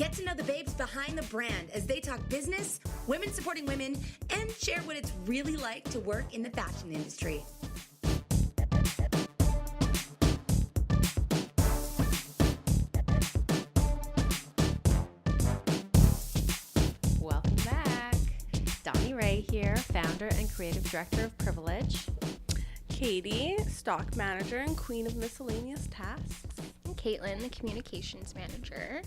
Get to know the babes behind the brand as they talk business, women supporting women, and share what it's really like to work in the fashion industry. Welcome back. Donni here, founder and creative director of Privilege. Katie, stock manager and queen of miscellaneous tasks. And Katelyn, the communications manager.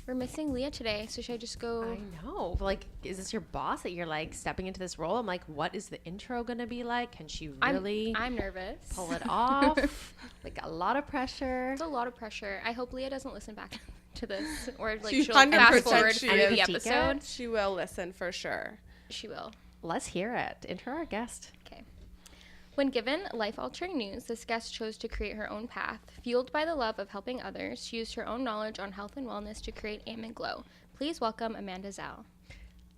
We're missing Leah today, so should I just go? I know. Like, is this your boss that you're like stepping into this role? I'm like, what is the intro going to be like? Can she really I'm nervous. pull it off? Like, a lot of pressure. It's a lot of pressure. I hope Leah doesn't listen back to this, or like She she'll fast 100% forward she through is. the episode. She will listen for sure. She will. Let's hear it. Intro our guest. Okay. When given life-altering news, this guest chose to create her own path. Fueled by the love of helping others, she used her own knowledge on health and wellness to create Aim and Glow. Please welcome Amanda Zaal.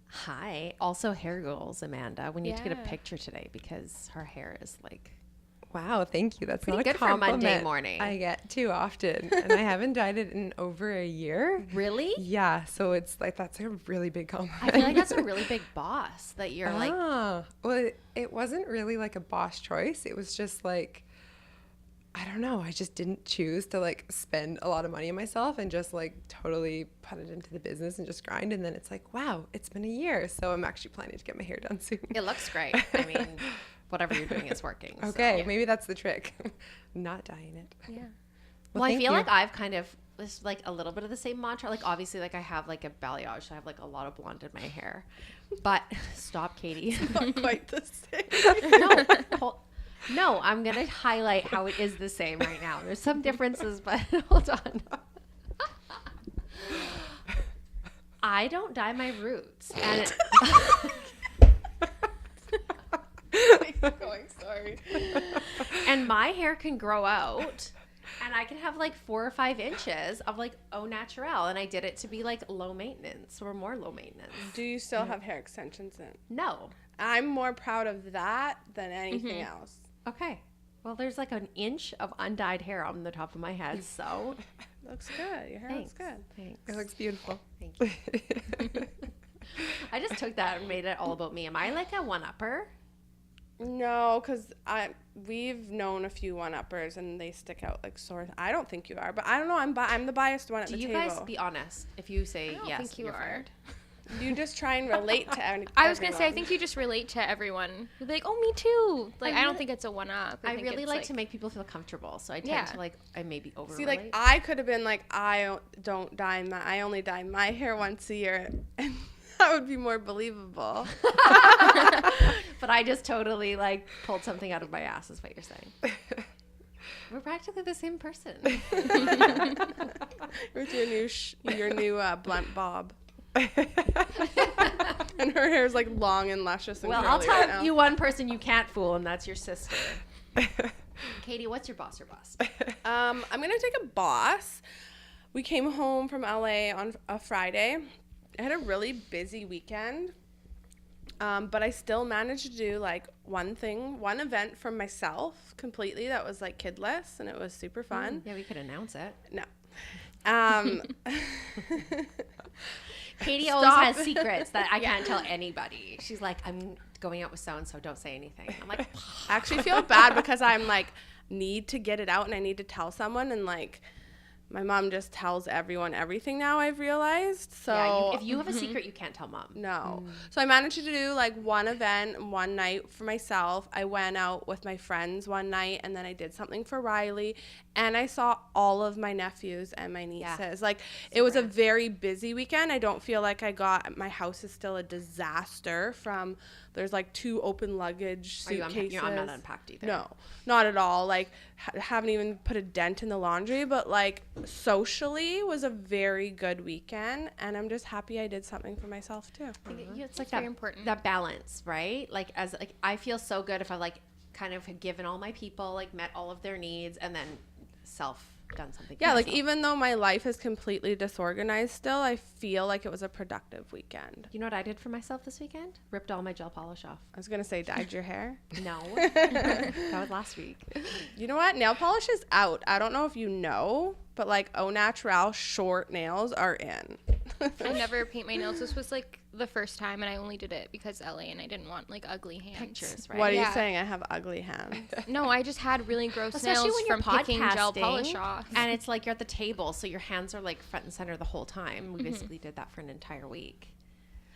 Hi. Also, hair goals, Amanda. We need to get a Yeah. picture today because her hair is like Wow, thank you. That's pretty not good a for a compliment Monday morning. I get too often, and I haven't dyed it in over a year. Really? Yeah, so it's like that's a really big compliment. I feel like that's a really big boss that you're like. Well, it wasn't really like a boss choice. It was just like, I don't know. I just didn't choose to like spend a lot of money on myself and just like totally put it into the business and just grind. And then it's like, wow, it's been a year. So I'm actually planning to get my hair done soon. It looks great. I mean, whatever you're doing is working. Okay, so. maybe that's the trick. Not dyeing it. Yeah. Well, I thank feel you. like I've kind of this like a little bit of the same mantra. Like obviously, like I have like a balayage, so I have like a lot of blonde in my hair. But stop, Katie. Not quite the same. No, I'm gonna highlight how it is the same right now. There's some differences, but hold on. I don't dye my roots, and Going, sorry. and my hair can grow out. And I can have like 4 or 5 inches of like au naturel, and I did it to be like low maintenance or more low maintenance. Do you still have hair extensions in? No. I'm more proud of that than anything else. Okay. Well, there's like an inch of undyed hair on the top of my head, so Looks good. Your hair looks good. Thanks. It looks beautiful. Thank you. I just took that and made it all about me. Am I like a one-upper? No, because we've known a few one-uppers and they stick out like sore. I don't think you are, but I don't know. I'm the biased one at Do the you table. guys be honest? If you say I don't yes, think you you're are. fired. You just try and relate to everyone. I was going to say, I think you just relate to everyone. You'll be like, oh, me too. Like, I don't really- think it's a one-up. I think really it's like to make people feel comfortable, so I tend Yeah. to like I maybe over. See, like I could have been like, I don't dye my. I only dye my hair once a year, and that would be more believable. But I just totally like pulled something out of my ass, is what you're saying. We're practically the same person. With your new blunt bob. And her hair's like long and luscious and Well, I'll curly tell right now. you one person you can't fool, and that's your sister. Katie, what's your boss or bust? I'm gonna take a boss. We came home from LA on a Friday. I had a really busy weekend, but I still managed to do like one event for myself completely that was like kidless, and it was super fun. Yeah, we could announce it. No. Katie always has secrets that I can't tell anybody. She's like, I'm going out with so-and-so, don't say anything. I'm like, I actually feel bad because I'm like, need to get it out and I need to tell someone, and like my mom just tells everyone everything now, I've realized. So yeah, if you have a secret, you can't tell mom. no. So I managed to do like one event one night for myself. I went out with my friends one night, and then I did something for Riley, and I saw all of my nephews and my nieces. Like it was a very busy weekend. I don't feel like my house is still a disaster from there's like 2 open luggage suitcases. You're not unpacked either. No, not at all. Like haven't even put a dent in the laundry, but like socially was a very good weekend, and I'm just happy I did something for myself too. It's like very that, important. that balance, right? Like as like I feel so good if I like kind of had given all my people, like met all of their needs, and then done something. Yeah, for like myself. even though my life is completely disorganized still, I feel like it was a productive weekend. You know what I did for myself this weekend? Ripped all my gel polish off. I was gonna say dyed your hair. No, that was last week. You know what? Nail polish is out. I don't know if you know, but like au naturel short nails are in. I never paint my nails. This was like the first time, and I only did it because LA, and I didn't want like ugly hands. Pictures, right? What are you Yeah. saying? I have ugly hands. No, I just had really gross Especially nails when you're from picking gel podcasting, polish off. and it's like you're at the table, so your hands are like front and center the whole time. We basically did that for an entire week.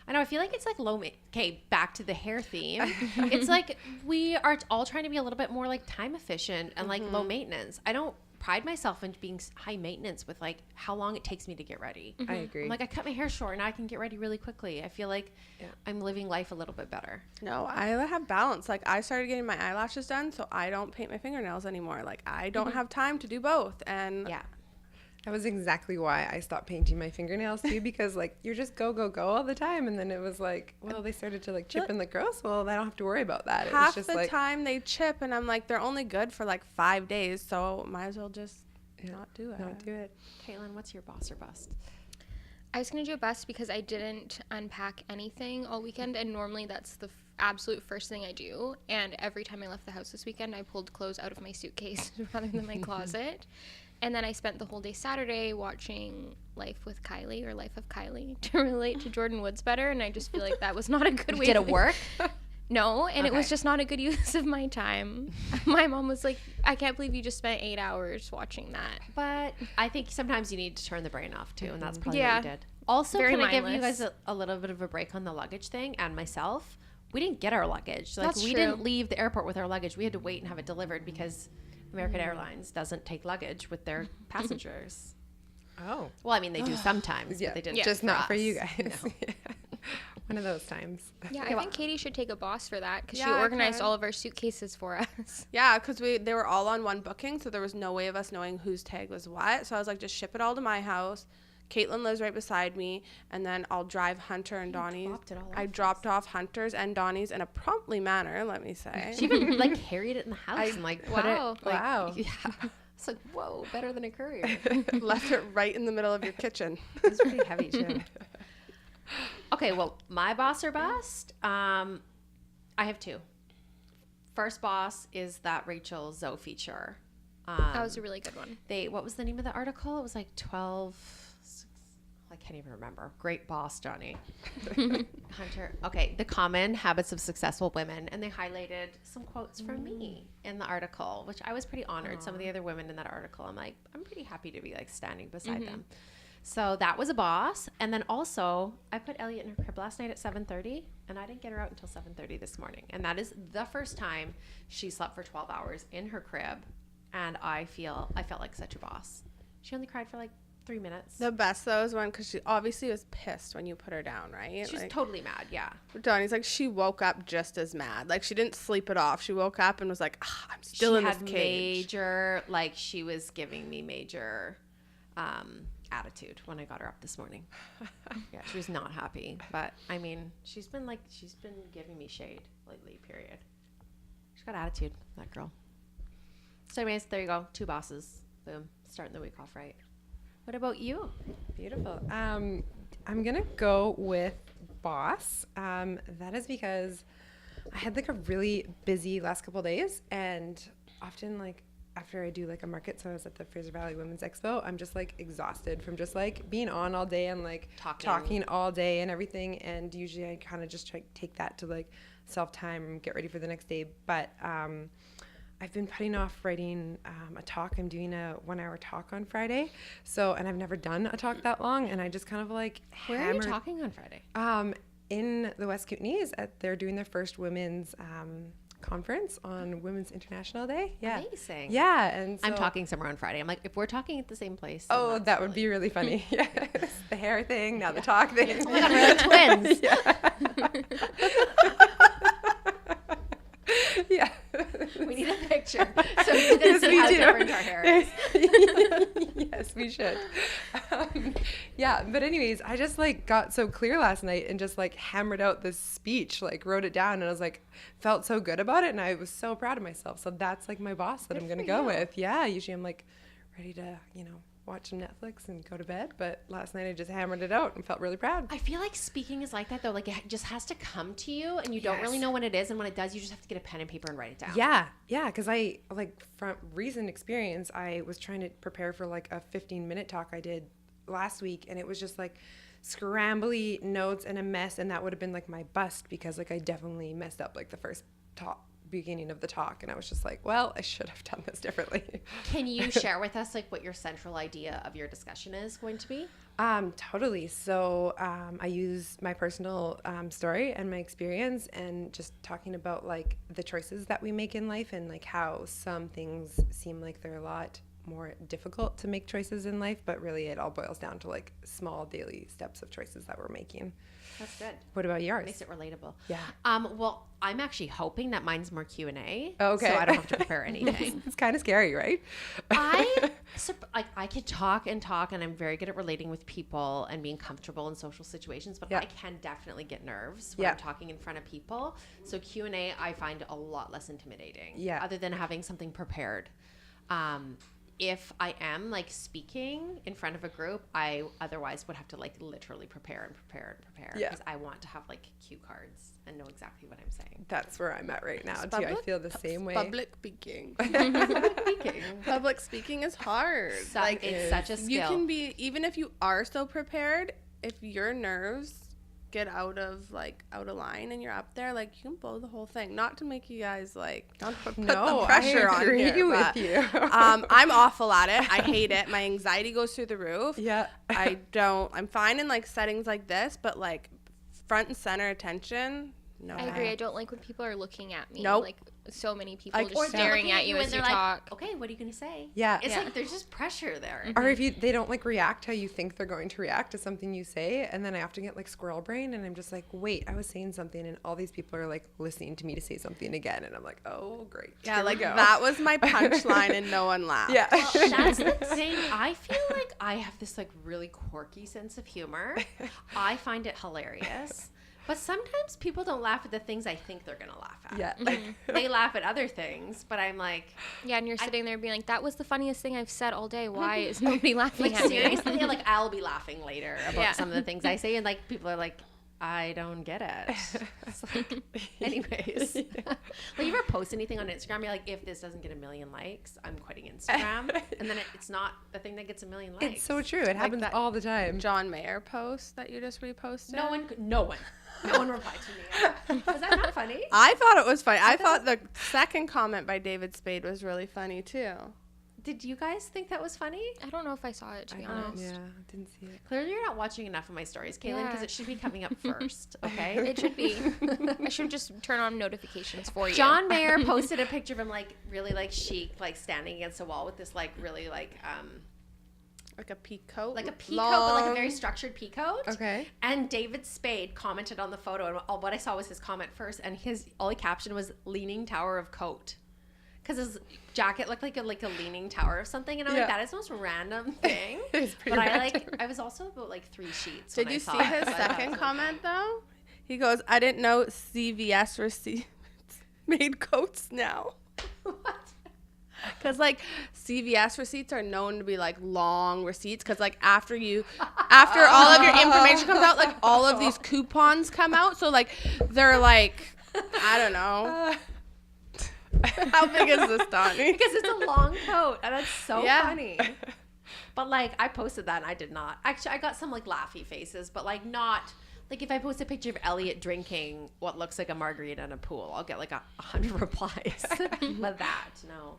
I know. I feel like it's like okay, back to the hair theme. It's like we are all trying to be a little bit more like time efficient and like low maintenance. I don't pride myself in being high maintenance with like how long it takes me to get ready. I agree. I'm like, I cut my hair short and I can get ready really quickly. I feel like I'm living life a little bit better. No, I have balance. Like, I started getting my eyelashes done, so I don't paint my fingernails anymore. Like, I don't have time to do both. And Yeah. That was exactly why I stopped painting my fingernails too, because like you're just go all the time, and then it was like, well, they started to like chip and look gross. Well, I don't have to worry about that. It was half just the like, time they chip, and I'm like, they're only good for like 5 days, so might as well just not do it. not do it. Katelyn, what's your boss or bust? I was going to do a bust because I didn't unpack anything all weekend, and normally that's the absolute first thing I do. And every time I left the house this weekend, I pulled clothes out of my suitcase rather than my closet. And then I spent the whole day Saturday watching Life with Kylie, or Life of Kylie, to relate to Jordan Woods better. And I just feel like that was not a good way. Did it work? No, and it was Okay. just not a good use of my time. My mom was like, I can't believe you just spent 8 hours watching that. But I think sometimes you need to turn the brain off too, and that's probably Yeah. what you did. Also, Very can I give you mindless. guys a little bit of a break on the luggage thing and myself? We didn't get our luggage. Like That's we true. didn't leave the airport with our luggage. We had to wait and have it delivered because American Airlines doesn't take luggage with their passengers. Oh, Well, I mean, they do sometimes, yeah, but they didn't. just not for us. you guys. One of those times. Yeah, I think Katie should take a boss for that because she Yeah, I organized could. all of our suitcases for us. Yeah, because they were all on one booking, so there was no way of us knowing whose tag was what. So I was like, just ship it all to my house. Caitlin lives right beside me, and then I'll drive Hunter and Donnie's. dropped it all I off dropped off Hunter's and Donnie's in a promptly manner, let me say. She even like carried it in the house and like put Wow. it. Like, Wow. Yeah. It's like, whoa, better than a courier. Left it right in the middle of your kitchen. It's pretty heavy too. Okay, well, my boss or bust, I have two. First boss is that Rachel Zoe feature. That was a really good one. What was the name of the article? It was like 12. I can't even remember. Great boss, Johnny. Hunter. Okay, the common habits of successful women, and they highlighted some quotes from me in the article, which I was pretty honored. Some of the other women in that article, I'm like, I'm pretty happy to be like standing beside them. So that was a boss. And then also, I put Elliot in her crib last night at 7:30, and I didn't get her out until 7:30 this morning. And that is the first time she slept for 12 hours in her crib, and I felt like such a boss. She only cried for like 3 minutes. The best, though, is when, because she obviously was pissed when you put her down, right? She was Like, totally mad, yeah. Donnie's like, she woke up just as mad. Like, she didn't sleep it off. She woke up and was like, I'm still in this She had cage. major, like she was giving me major attitude when I got her up this morning. Yeah, she was not happy. But I mean, she's been giving me shade lately, period. She's got attitude, that girl. So anyways, there you go. 2 bosses. Boom. Starting the week off right. What about you? Beautiful. I'm gonna go with boss. That is because I had like a really busy last couple of days, and often like after I do like a market, so I was at the Fraser Valley Women's Expo, I'm just like exhausted from just like being on all day and like talking all day and everything. And usually I kind of just try to take that to like self-time and get ready for the next day. But I've been putting off writing a talk. I'm doing a 1-hour talk on Friday. So, and I've never done a talk that long. And I just kind of like Where are you talking on Friday? in the West Kootenays. They're doing their first women's conference on Women's International Day. Yeah. Amazing. Yeah. And so, I'm talking somewhere on Friday. I'm like, if we're talking at the same place. then Oh, that's that would be really funny. Yes. The hair thing, now the talk thing. Oh my God, we're like twins. Yeah. We need a picture so we can see we how do. different our hair is. Yes, we should. Yeah, but anyways, I just like got so clear last night and just like hammered out this speech, like wrote it down, and I was like, felt so good about it, and I was so proud of myself. So that's like my boss that I'm gonna go with. Yeah, usually I'm like ready to, watch some Netflix and go to bed, but last night I just hammered it out and felt really proud. I feel like speaking is like that though. Like it just has to come to you, and you don't really know when it is, and when it does, you just have to get a pen and paper and write it down. Yeah, because I, like, from recent experience, I was trying to prepare for, like, a 15-minute talk I did last week, and it was just, like, scrambly notes and a mess, and that would have been like my bust because like I definitely messed up like the first beginning of the talk, and I was just like, well, I should have done this differently. Can you share with us like what your central idea of your discussion is going to be? Totally. So I use my personal story and my experience, and just talking about like the choices that we make in life, and like how some things seem like they're a lot more difficult to make choices in life, but really it all boils down to like small daily steps of choices that we're making. That's good. What about yours? Makes it relatable. Yeah. Well, I'm actually hoping that mine's more Q&A. Okay. So I don't have to prepare anything. It's kind of scary, right? I could talk, and I'm very good at relating with people and being comfortable in social situations, but I can definitely get nerves when I'm talking in front of people. So Q&A I find a lot less intimidating. Yeah. Other than having something prepared. If I am like speaking in front of a group, I otherwise would have to like literally prepare because I want to have like cue cards and know exactly what I'm saying. That's where I'm at right now too. I feel the same way. Public speaking. Speaking. Public speaking is hard. Like it's such a skill. You can be, even if you are so prepared, if your nerves get out of line and you're up there, like you can blow the whole thing. Not to make you guys like not put the pressure on here, with you. I'm awful at it. I hate it. My anxiety goes through the roof. Yeah. I'm fine in like settings like this, but like front and center attention, no. I agree. I don't like when people are looking at me. Nope. Like so many people Like, just staring at you as you talk. Like, okay, what are you gonna say? Yeah. It's like there's just pressure there. Or if they don't like react how you think they're going to react to something you say, and then I have to get like squirrel brain, and I'm just like, wait, I was saying something, and all these people are like listening to me to say something again, and I'm like, oh great. Yeah, Here like we go. that was my punchline and no one laughed. Yeah. Well, that's the thing. I feel like I have this like really quirky sense of humor. I find it hilarious. But sometimes people don't laugh at the things I think they're going to laugh at. Yeah. They laugh at other things, but I'm like... Yeah, and you're sitting there being like, that was the funniest thing I've said all day. Why is nobody laughing at me? Seriously, like I'll be laughing later about some of the things I say, and like people are like, I don't get it. It's like, anyways. Like you ever post anything on Instagram, you're like, if this doesn't get 1 million likes, I'm quitting Instagram. And then it's not the thing that gets 1 million likes. It's so true. It happens all the time. John Mayer post that you just reposted. No one replied to me. Was that not funny? I thought it was funny. I thought the second comment by David Spade was really funny too. Did you guys think that was funny? I don't know if I saw it, to be honest. Yeah, didn't see it. Clearly you're not watching enough of my stories, Katelyn, because it should be coming up first, okay? It should be. I should just turn on notifications for you. John Mayer posted a picture of him like really like chic, like standing against a wall with this like really like a peacoat. Like a peacoat, but like a very structured peacoat. Okay. And David Spade commented on the photo, and all what I saw was his comment first, and his only caption was "Leaning Tower of Coat," because his jacket looked like a leaning tower of something, and I'm like, that is the most random thing. It's pretty but random. I was also about like 3 sheets. Did when you I saw see it, his so I thought it second was comment though? He goes, "I didn't know CVS receipts made coats now." What? Because like CVS receipts are known to be like long receipts, because like after all of your information comes out, like all of these coupons come out, so like they're like, I don't know. How big is this, Donni? Because it's a long coat, and that's so Yeah. funny. But like I posted that, and I did not. Actually, I got some like laughy faces, but like not like if I post a picture of Elliot drinking what looks like a margarita in a pool, I'll get like 100 replies. But that, no.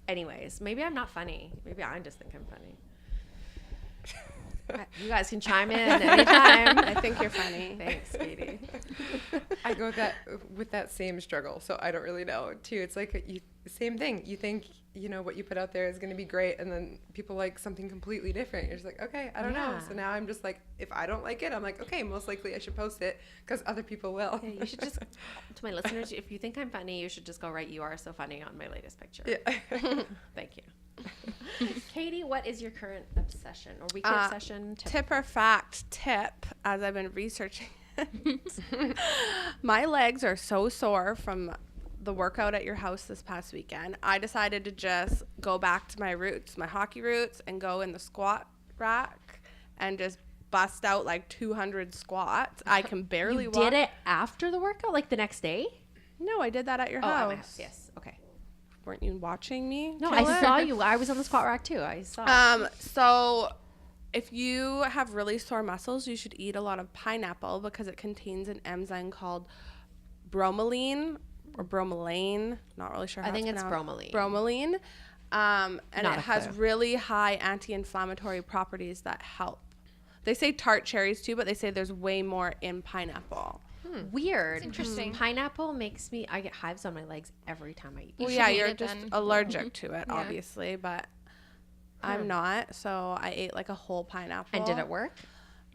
Anyways, maybe I'm not funny. Maybe I just think I'm funny. You guys can chime in anytime. I think you're funny. Thanks, Katie. I go with that same struggle, so I don't really know too. It's like same thing. You think what you put out there is going to be great, and then people like something completely different. You're just like, okay, I don't know. So now I'm just like, if I don't like it, I'm like, okay, most likely I should post it because other people will. Yeah, you should just, to my listeners, if you think I'm funny, you should just go write "You are so funny" on my latest picture. Yeah. Thank you. Katie, what is your current obsession or weekly obsession? Tip or fact tip, as I've been researching my legs are so sore from the workout at your house this past weekend. I decided to just go back to my roots, my hockey roots, and go in the squat rack and just bust out like 200 squats. I can barely You walk. did it after the workout, like the next day? No, I did that at your Oh, house. at my house. Yes. Okay. Weren't you watching me? No, kill I it? saw you. I was on the squat rack too. I saw. So if you have really sore muscles, you should eat a lot of pineapple because it contains an enzyme called bromelain or bromelain. Not really sure how I think it's pronounced. bromelain. And Not it a has clue. really high anti-inflammatory properties that help. They say tart cherries too, but they say there's way more in pineapple. Weird. interesting. Pineapple makes me, I get hives on my legs every time I eat. Well, should yeah, eat you're it just then. allergic to it, Yeah. obviously, but I'm not. So I ate like a whole pineapple. And did it work?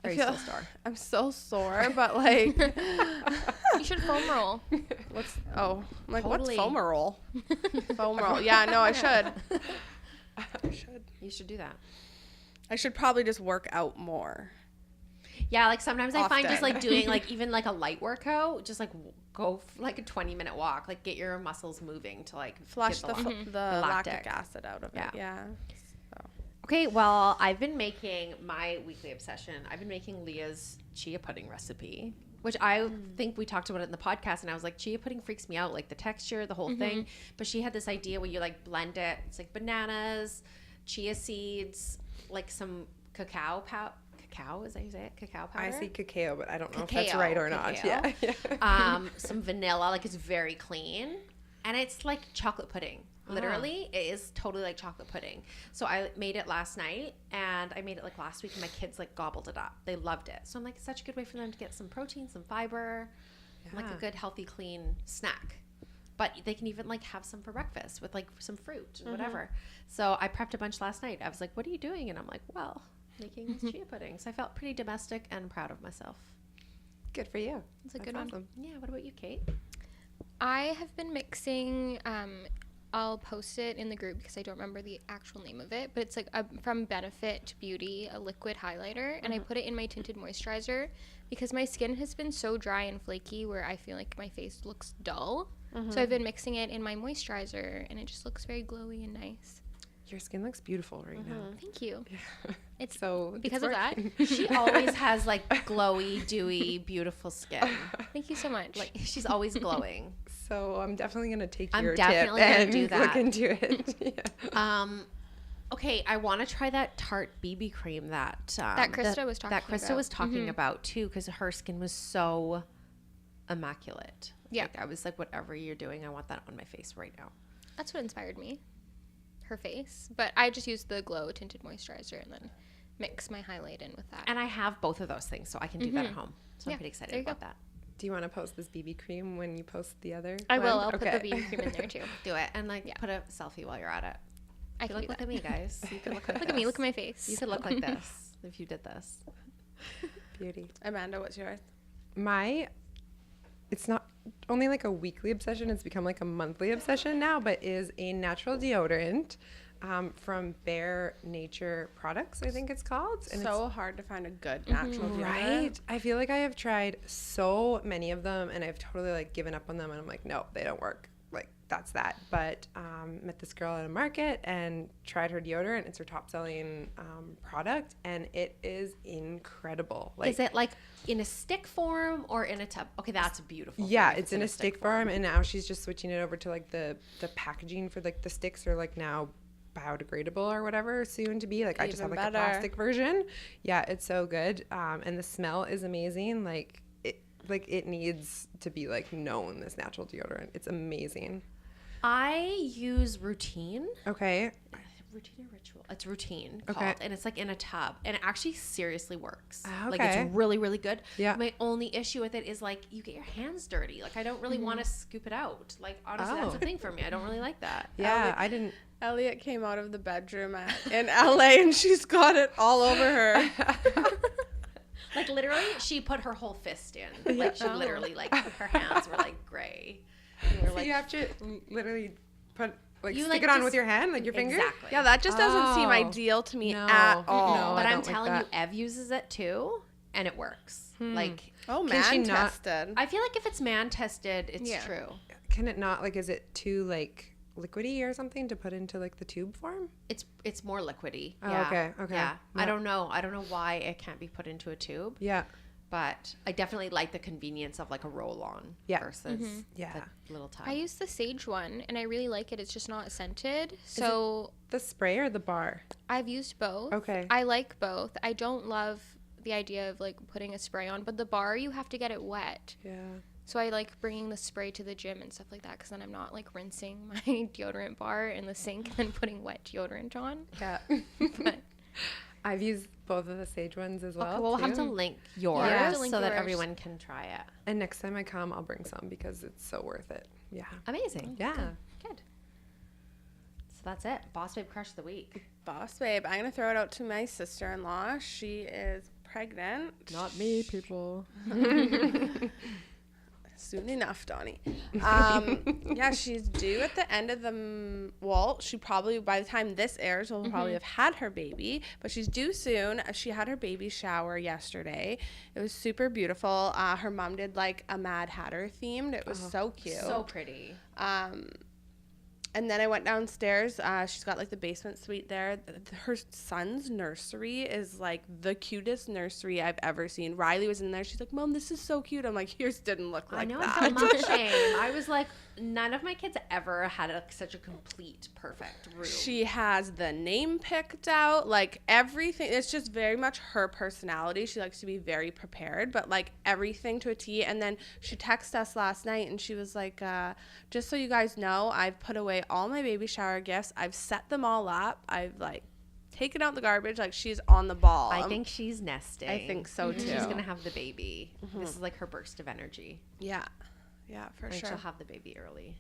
Or are you still sore? I'm so sore, but like, You should foam roll. I'm like, Totally. what's foam roll? Foam roll. Yeah, no, I should. You should do that. I should probably just work out more. Yeah, like sometimes I find just Often. like doing like even like a light workout, just like go for like a 20-minute walk, like get your muscles moving to like Flush get the, the the lactic. lactic acid out of it. Yeah. Okay, well, I've been making my weekly obsession. I've been making Leah's chia pudding recipe, which I think we talked about it in the podcast, and I was like, chia pudding freaks me out, like the texture, the whole thing. But she had this idea where you like blend it. It's like bananas, chia seeds, like some cacao powder. Cacao, is that how you say it? Cacao powder? I say cacao, but I don't know if Cacao, that's right or not. cacao. Yeah. Some vanilla, like it's very clean, and it's like chocolate pudding. Literally, it is totally like chocolate pudding. So I made it last night, and I made it like last week, and my kids like gobbled it up. They loved it. So I'm like, it's such a good way for them to get some protein, some fiber, and, like a good, healthy, clean snack. But they can even like have some for breakfast with like some fruit and whatever. So I prepped a bunch last night. I was like, what are you doing? And I'm like, well, making this chia pudding. So I felt pretty domestic and proud of myself. Good for you. It's a That's good one. awesome. Yeah, what about you, Kate? I have been mixing. I'll post it in the group because I don't remember the actual name of it, but it's like from Benefit Beauty, a liquid highlighter, and I put it in my tinted moisturizer because my skin has been so dry and flaky where I feel like my face looks dull. So I've been mixing it in my moisturizer, and it just looks very glowy and nice. Your skin looks beautiful right now. Thank you. It's So because it's of that. working. She always has like glowy, dewy, beautiful skin. Thank you so much. Like she's always glowing. So I'm definitely gonna take I'm your definitely tip gonna and do that. look into it. Yeah. Okay, I want to try that Tarte BB cream that Krista was talking that Krista about. was talking about too, because her skin was so immaculate. Yeah. Like, I was like, whatever you're doing, I want that on my face right now. That's what inspired me. Her face. But I just use the Glow tinted moisturizer and then mix my highlight in with that. And I have both of those things, so I can do that at home. So Yeah, I'm pretty excited there you about go. that. Do you want to post this BB cream when you post the other? I will. one? I'll put the BB cream in there too. Do it and like put a selfie while you're at it. I Be can like, do look that. at me, guys. You could look like Look at me. this. Look at my face. You could look like this if you did this. Beauty. Amanda, what's yours? It's not only like a weekly obsession, it's become like a monthly obsession now, but is a natural deodorant from Bare Nature Products, I think it's called. And So hard to find a good natural deodorant. right? I feel like I have tried so many of them and I've totally like given up on them and I'm like, no, they don't work. Like that's that. But met this girl at a market and tried her deodorant. It's her top selling product and it is incredible. Like, Is it like in a stick form or in a tub? Okay, that's beautiful. yeah, if it's in a stick form and now she's just switching it over to like the packaging for like the sticks are like now biodegradable or whatever soon to be. Like I just have Even like a better. plastic version. Yeah, it's so good. And the smell is amazing. Like it needs to be like known, this natural deodorant. It's amazing. I use Routine. Okay. Routine or Ritual? It's Routine Okay. called, and it's like in a tub, and it actually seriously works. Ah, Like okay. it's really, really good. Yeah. My only issue with it is like you get your hands dirty. Like I don't really want to scoop it out. Like honestly, that's Oh. the thing for me. I don't really like that. Yeah, I didn't. Elliot came out of the bedroom in LA and she's got it all over her. Like literally, she put her whole fist in. Like she literally like her hands were like gray. And we were So like, you have to literally put like You, stick like, it on just- with your hand, like your finger. exactly. Yeah, that just doesn't seem Oh. ideal to me No. at all. No, But I I'm don't like telling you, that. Ev uses it too, and it works. Like Oh, Can she man not- tested. I feel like if it's man tested, it's Yeah. true. Can it not like? Is it too like liquidy or something to put into like the tube form? It's more liquidy. Oh, yeah. okay. Yeah. I Yeah. don't know. I don't know why it can't be put into a tube, Yeah. but I definitely like the convenience of like a roll-on Yeah. versus Yeah. the little tub. I use the sage one and I really like it. It's just not scented. So the spray or the bar? I've used both. Okay. I like both. I don't love the idea of like putting a spray on, but the bar you have to get it wet. Yeah. So I like bringing the spray to the gym and stuff like that because then I'm not like rinsing my deodorant bar in the sink and then putting wet deodorant on. Yeah. But I've used both of the Sage ones as well. Okay, we'll have too. to link yours we'll have to link so that yours. everyone can try it. And next time I come, I'll bring some because it's so worth it. Yeah. Amazing. Yeah. Good. So that's it. Boss Babe Crush of the Week. Boss babe, I'm gonna throw it out to my sister-in-law. She is pregnant. Not me, people. Soon enough, Donni. Yeah, she's due at the end of the she probably, by the time this airs, will probably have had her baby, but she's due soon. She had her baby shower yesterday. It was super beautiful. Her mom did like a Mad Hatter themed. It was so cute. So pretty. And then I went downstairs. She's got like the basement suite there. Her son's nursery is like the cutest nursery I've ever seen. Riley was in there. She's like, Mom, this is so cute. I'm like, yours didn't look like I know, that. I feel mom shame. I was like, none of my kids ever had such a complete, perfect room. She has the name picked out, like everything. It's just very much her personality. She likes to be very prepared, but like everything to a T. And then she texted us last night and she was like, just so you guys know, I've put away all my baby shower gifts. I've set them all up. I've like taken out the garbage. Like she's on the ball. I think she's nesting. I think so too. She's going to have the baby. This is like her burst of energy. Yeah. Yeah, for And sure. she'll have the baby early.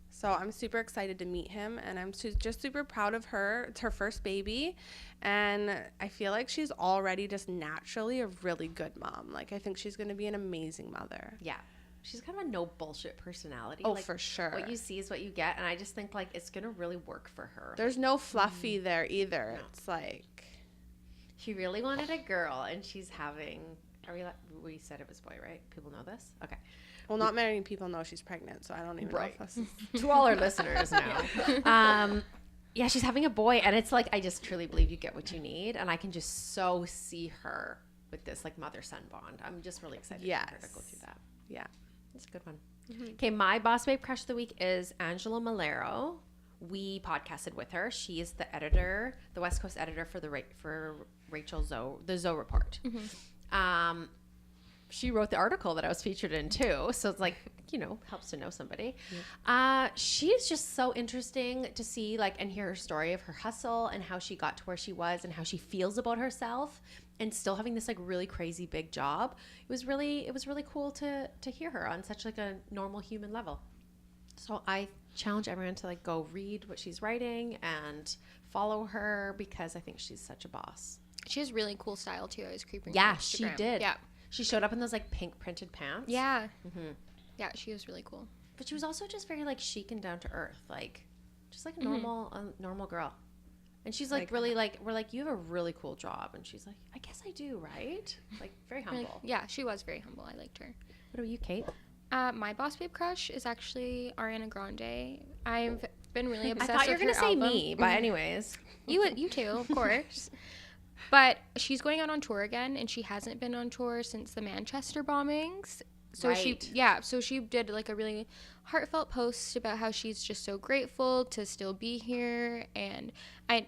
So I'm super excited to meet him, and I'm just super proud of her. It's her first baby, and I feel like she's already just naturally a really good mom. Like, I think she's going to be an amazing mother. Yeah. She's kind of a no bullshit personality. Oh, like, for sure. What you see is what you get, and I just think like it's going to really work for her. There's no fluffy there either. No. It's like... She really wanted a girl, and she's having... we said it was boy, right? People know this? Okay. Well, not many people know she's pregnant, so I don't even know if this is... To all our listeners now. Yeah, she's having a boy, and it's like, I just truly believe you get what you need, and I can just so see her with this like mother-son bond. I'm just really excited for her to go through that. Yeah. It's a good one. Okay, my Boss Babe Crush of the Week is Angela Malero. We podcasted with her. She is the editor, the West Coast editor for Rachel Zoe, the Zoe Report. She wrote the article that I was featured in too, so it's like, you know, helps to know somebody. She is just so interesting to see like and hear her story of her hustle and how she got to where she was and how she feels about herself and still having this like really crazy big job. It was really cool to hear her on such like a normal human level. So I challenge everyone to like go read what she's writing and follow her because I think she's such a boss. She has really cool style too. I was creeping. Yeah, on she Instagram. did. Yeah. She showed up in those like pink printed pants. Yeah. Yeah, she was really cool. But she was also just very like chic and down to earth, like just like a normal girl. And she's like really like, we're like, you have a really cool job, and she's like, I guess I do, right? Like very humble. Yeah, she was very humble. I liked her. What about you, Kate? My Boss Babe crush is actually Ariana Grande. I've been really I obsessed thought you were with gonna her say album. me, but anyways. You too, of course. But she's going out on tour again, and she hasn't been on tour since the Manchester bombings. So she did like a really heartfelt post about how she's just so grateful to still be here, and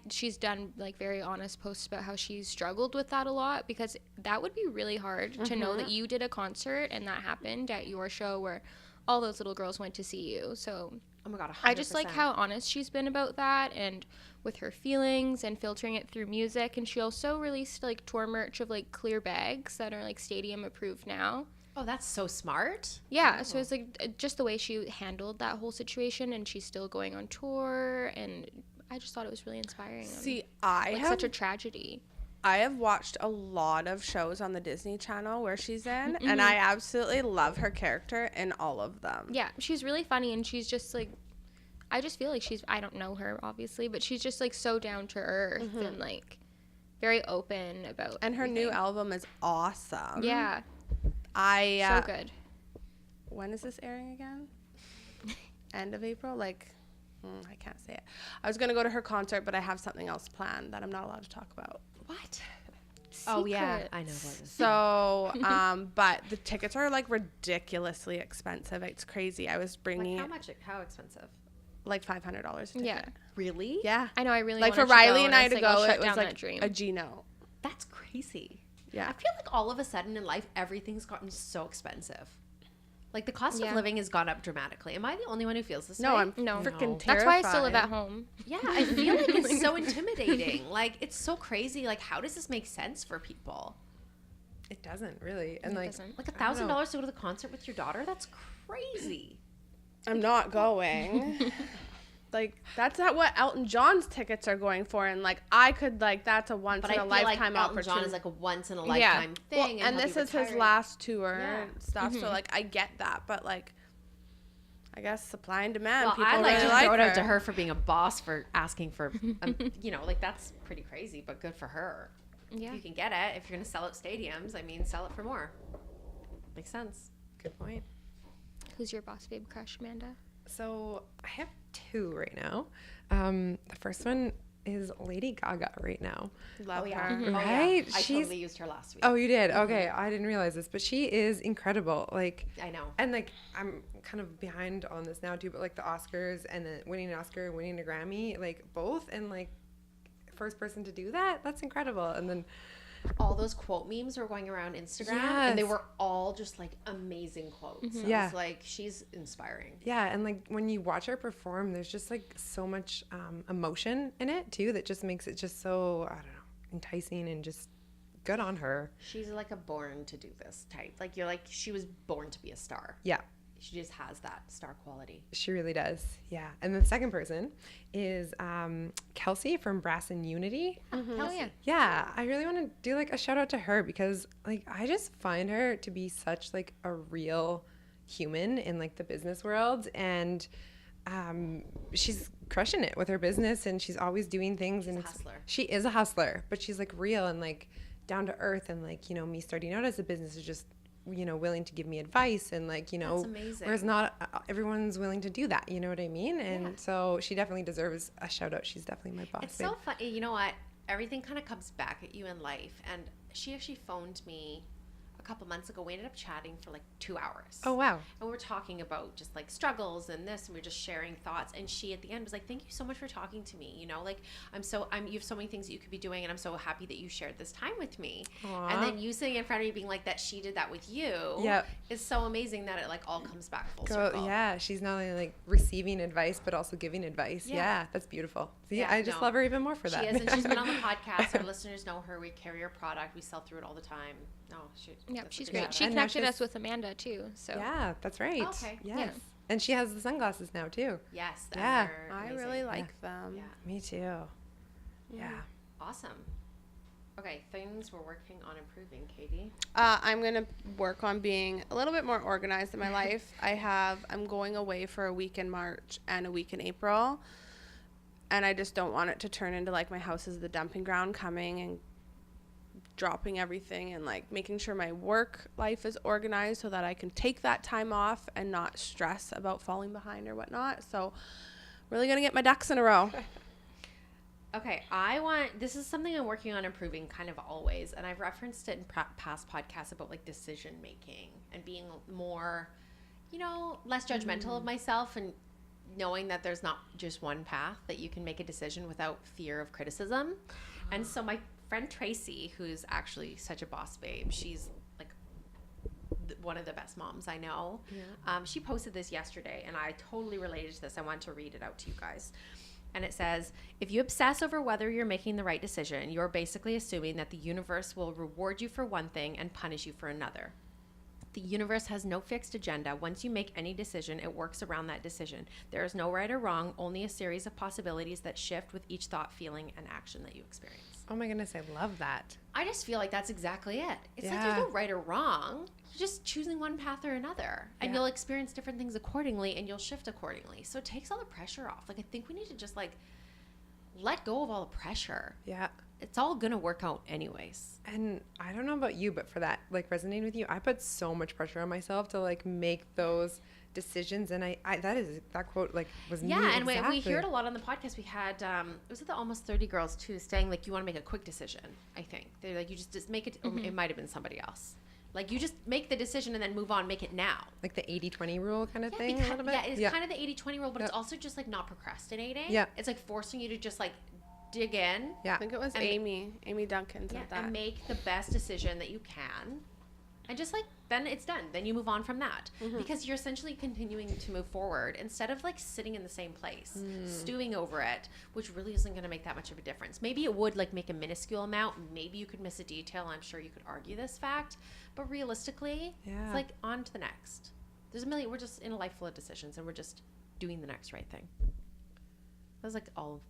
she's done like very honest posts about how she's struggled with that a lot, because that would be really hard to know that you did a concert and that happened at your show where all those little girls went to see you. So Oh my god, 100%. I just like how honest she's been about that and with her feelings and filtering it through music. And she also released like tour merch of like clear bags that are like stadium approved now. Oh, that's so smart. Yeah, so it's like just the way she handled that whole situation, and she's still going on tour, and I just thought it was really inspiring. See, such a tragedy. I have watched a lot of shows on the Disney Channel where she's in, and I absolutely love her character in all of them. Yeah, she's really funny, and she's just like, I just feel like I don't know her obviously, but she's just like so down to earth and like very open about And her everything. new album is awesome. Yeah. So good. When is this airing again? End of April? Like, I can't say it. I was going to go to her concert, but I have something else planned that I'm not allowed to talk about. What? Oh yeah, Secret. I know what it is. So, but the tickets are like ridiculously expensive. It's crazy. I was bringing Like how expensive? like $500 a ticket. Yeah. Really? Yeah. I know. I really Like for wanted to go, Riley and I was to like, I'll go, shut it was down like that dream. a G note. That's crazy. Yeah. I feel like all of a sudden in life, everything's gotten so expensive. Like the cost Yeah. of living has gone up dramatically. Am I the only one who feels this No, way? I'm No. freaking terrified. That's why I still live at home. Yeah, I feel like it's so intimidating. Like it's so crazy. Like how does this make sense for people? It doesn't really. And It like, doesn't. Like I don't know. $1,000 to go to the concert with your daughter? That's crazy. I'm not going. Like that's not what Elton John's tickets are going for, and like I could like that's a once But in I a feel like lifetime Elton opportunity. John is like a once in a Yeah. lifetime Well, thing. and he'll this be is his retired. last tour Yeah. and stuff. So like I get that, but like I guess supply and demand. Well, People I'd like really to like throw it out her. to her for being a boss for asking for, you know, like that's pretty crazy, but good for her. Yeah. If you can get it, if you're going to sell out stadiums, I mean, sell it for more. Makes sense. good point. Who's your boss babe crush, Amanda? So I have two right now. The first one is Lady Gaga right now. Love Oh, yeah. her. Oh, Right? yeah. I She's- totally used her last week. Oh, you did? Okay, I didn't realize this, but she is incredible. Like, I know. and like I'm kind of behind on this now too, but like the Oscars and then winning an Oscar and winning a Grammy, like both, and like first person to do that, that's incredible. And then All those quote memes were going around Instagram, and they Yes. were all just like amazing quotes. I Yeah. was like, she's inspiring. yeah, and like when you watch her perform, there's just like so much emotion in it too that just makes it just so, I don't know, enticing and just good on her. She's like a born to do this type. Like you're like, she was born to be a star. Yeah, She just has that star quality. she really does. Yeah, and the second person is Kelsey from Brass and Unity. Oh yeah. Yeah, I really want to do like a shout out to her because like I just find her to be such like a real human in like the business world, and she's crushing it with her business, and she's always doing things. And a it's- hustler. She is a hustler, but she's like real and like down to earth, and like, you know, me starting out as a business is just, you know, willing to give me advice, and like, you know, That's amazing. whereas not everyone's willing to do that, you know what I mean? And Yeah. so she definitely deserves a shout out. She's definitely my boss. It's babe. so funny. You know what? Everything kind of comes back at you in life. And she actually phoned me a couple months ago. We ended up chatting for like 2 hours. Oh wow. And we were talking about just like struggles and this, and we were just sharing thoughts. And she at the end was like, "Thank you so much for talking to me. You know, like you have so many things that you could be doing, and I'm so happy that you shared this time with me." Aw. And then you sitting in front of me being like that she did that with you. Yep. It's so amazing that it like all comes back full Girl, circle. yeah, she's not only like receiving advice but also giving advice. Yeah. Yeah, that's beautiful. See, Yeah, I just no. love her even more for that. She is, and she's been on the podcast. Our listeners know her. We carry her product. We sell through it all the time. No, Yep, that's a she's good great. She And now connected she's- us with Amanda too. So Yeah, that's right. Okay. Yes. Yeah. And she has the sunglasses now too. Yes. Yeah. they're I amazing. really like them. Yeah. Me too. Yeah. Awesome. Okay, things we're working on improving, Katie. I'm gonna work on being a little bit more organized in my life. I'm going away for a week in March and a week in April, and I just don't want it to turn into like my house is the dumping ground, coming and dropping everything, and like making sure my work life is organized so that I can take that time off and not stress about falling behind or whatnot. So really gonna get my ducks in a row. Okay, this is something I'm working on improving kind of always, and I've referenced it in past podcasts about like decision making and being more, you know, less judgmental of myself, and knowing that there's not just one path that you can make a decision without fear of criticism. And so my friend Tracy, who's actually such a boss babe, she's like one of the best moms I know. She posted this yesterday, and I totally related to this. I want to read it out to you guys. And it says, if you obsess over whether you're making the right decision, you're basically assuming that the universe will reward you for one thing and punish you for another. The universe has no fixed agenda. Once you make any decision, it works around that decision. There is no right or wrong, only a series of possibilities that shift with each thought, feeling, and action that you experience. Oh my goodness, I love that. I just feel like that's exactly it. It's like Yeah. there's no right or wrong. You're just choosing one path or another. And Yeah. you'll experience different things accordingly, and you'll shift accordingly. So it takes all the pressure off. Like, I think we need to just, like, let go of all the pressure. Yeah. It's all going to work out anyways. And I don't know about you, but for that, like resonating with you, I put so much pressure on myself to like make those decisions. And that quote like was me. Yeah, and exactly. we hear it a lot on the podcast. We had, was it the Almost 30 Girls, too, saying, like, you want to make a quick decision, I think. They're like, you just make it, or it might have been somebody else. Like, you just make the decision and then move on, make it now. Like the 80-20 rule kind of thing, Because, a little bit? yeah, it's kind of the 80-20 rule, but it's also just, like, not procrastinating. Yeah. It's, like, forcing you to just, like, dig in. Yeah. I think it was Amy Duncan said that. And make the best decision that you can. And just, like, then it's done. Then you move on from that. Because you're essentially continuing to move forward instead of, like, sitting in the same place, stewing over it, which really isn't going to make that much of a difference. Maybe it would, like, make a minuscule amount. Maybe you could miss a detail. I'm sure you could argue this fact. But realistically, it's, like, on to the next. There's a million. We're just in a life full of decisions, and we're just doing the next right thing. That was, like, all of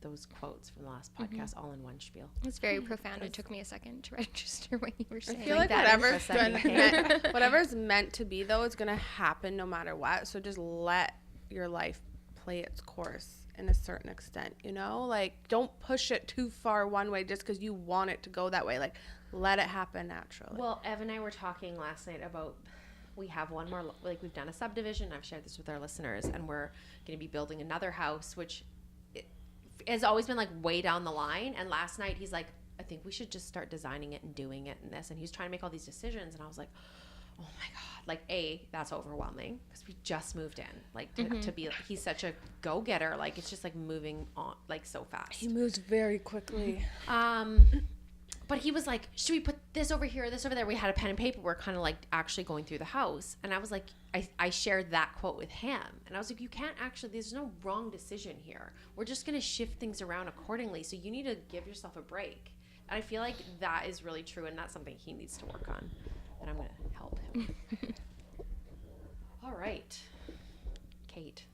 those quotes from the last podcast all in one spiel. It's very profound. It took me a second to register what you were saying. I feel like whatever's meant to be, though, is going to happen no matter what. So just let your life play its course in a certain extent, you know? Like, don't push it too far one way just because you want it to go that way. Like, let it happen naturally. Well, Ev and I were talking last night about, we have one more, like, we've done a subdivision. I've shared this with our listeners, and we're going to be building another house, which has always been, like, way down the line. And last night he's like, I think we should just start designing it and doing it and this. And he's trying to make all these decisions. And I was like, oh my God, like, that's overwhelming because we just moved in, like, to be, he's such a go-getter. Like, it's just, like, moving on, like, so fast. He moves very quickly. But he was like, should we put this over here, this over there? We had a pen and paper. We're kind of, like, actually going through the house. And I was like, I shared that quote with him. And I was like, you can't actually, there's no wrong decision here. We're just going to shift things around accordingly. So you need to give yourself a break. And I feel like that is really true. And that's something he needs to work on. And I'm going to help him. All right. Kate.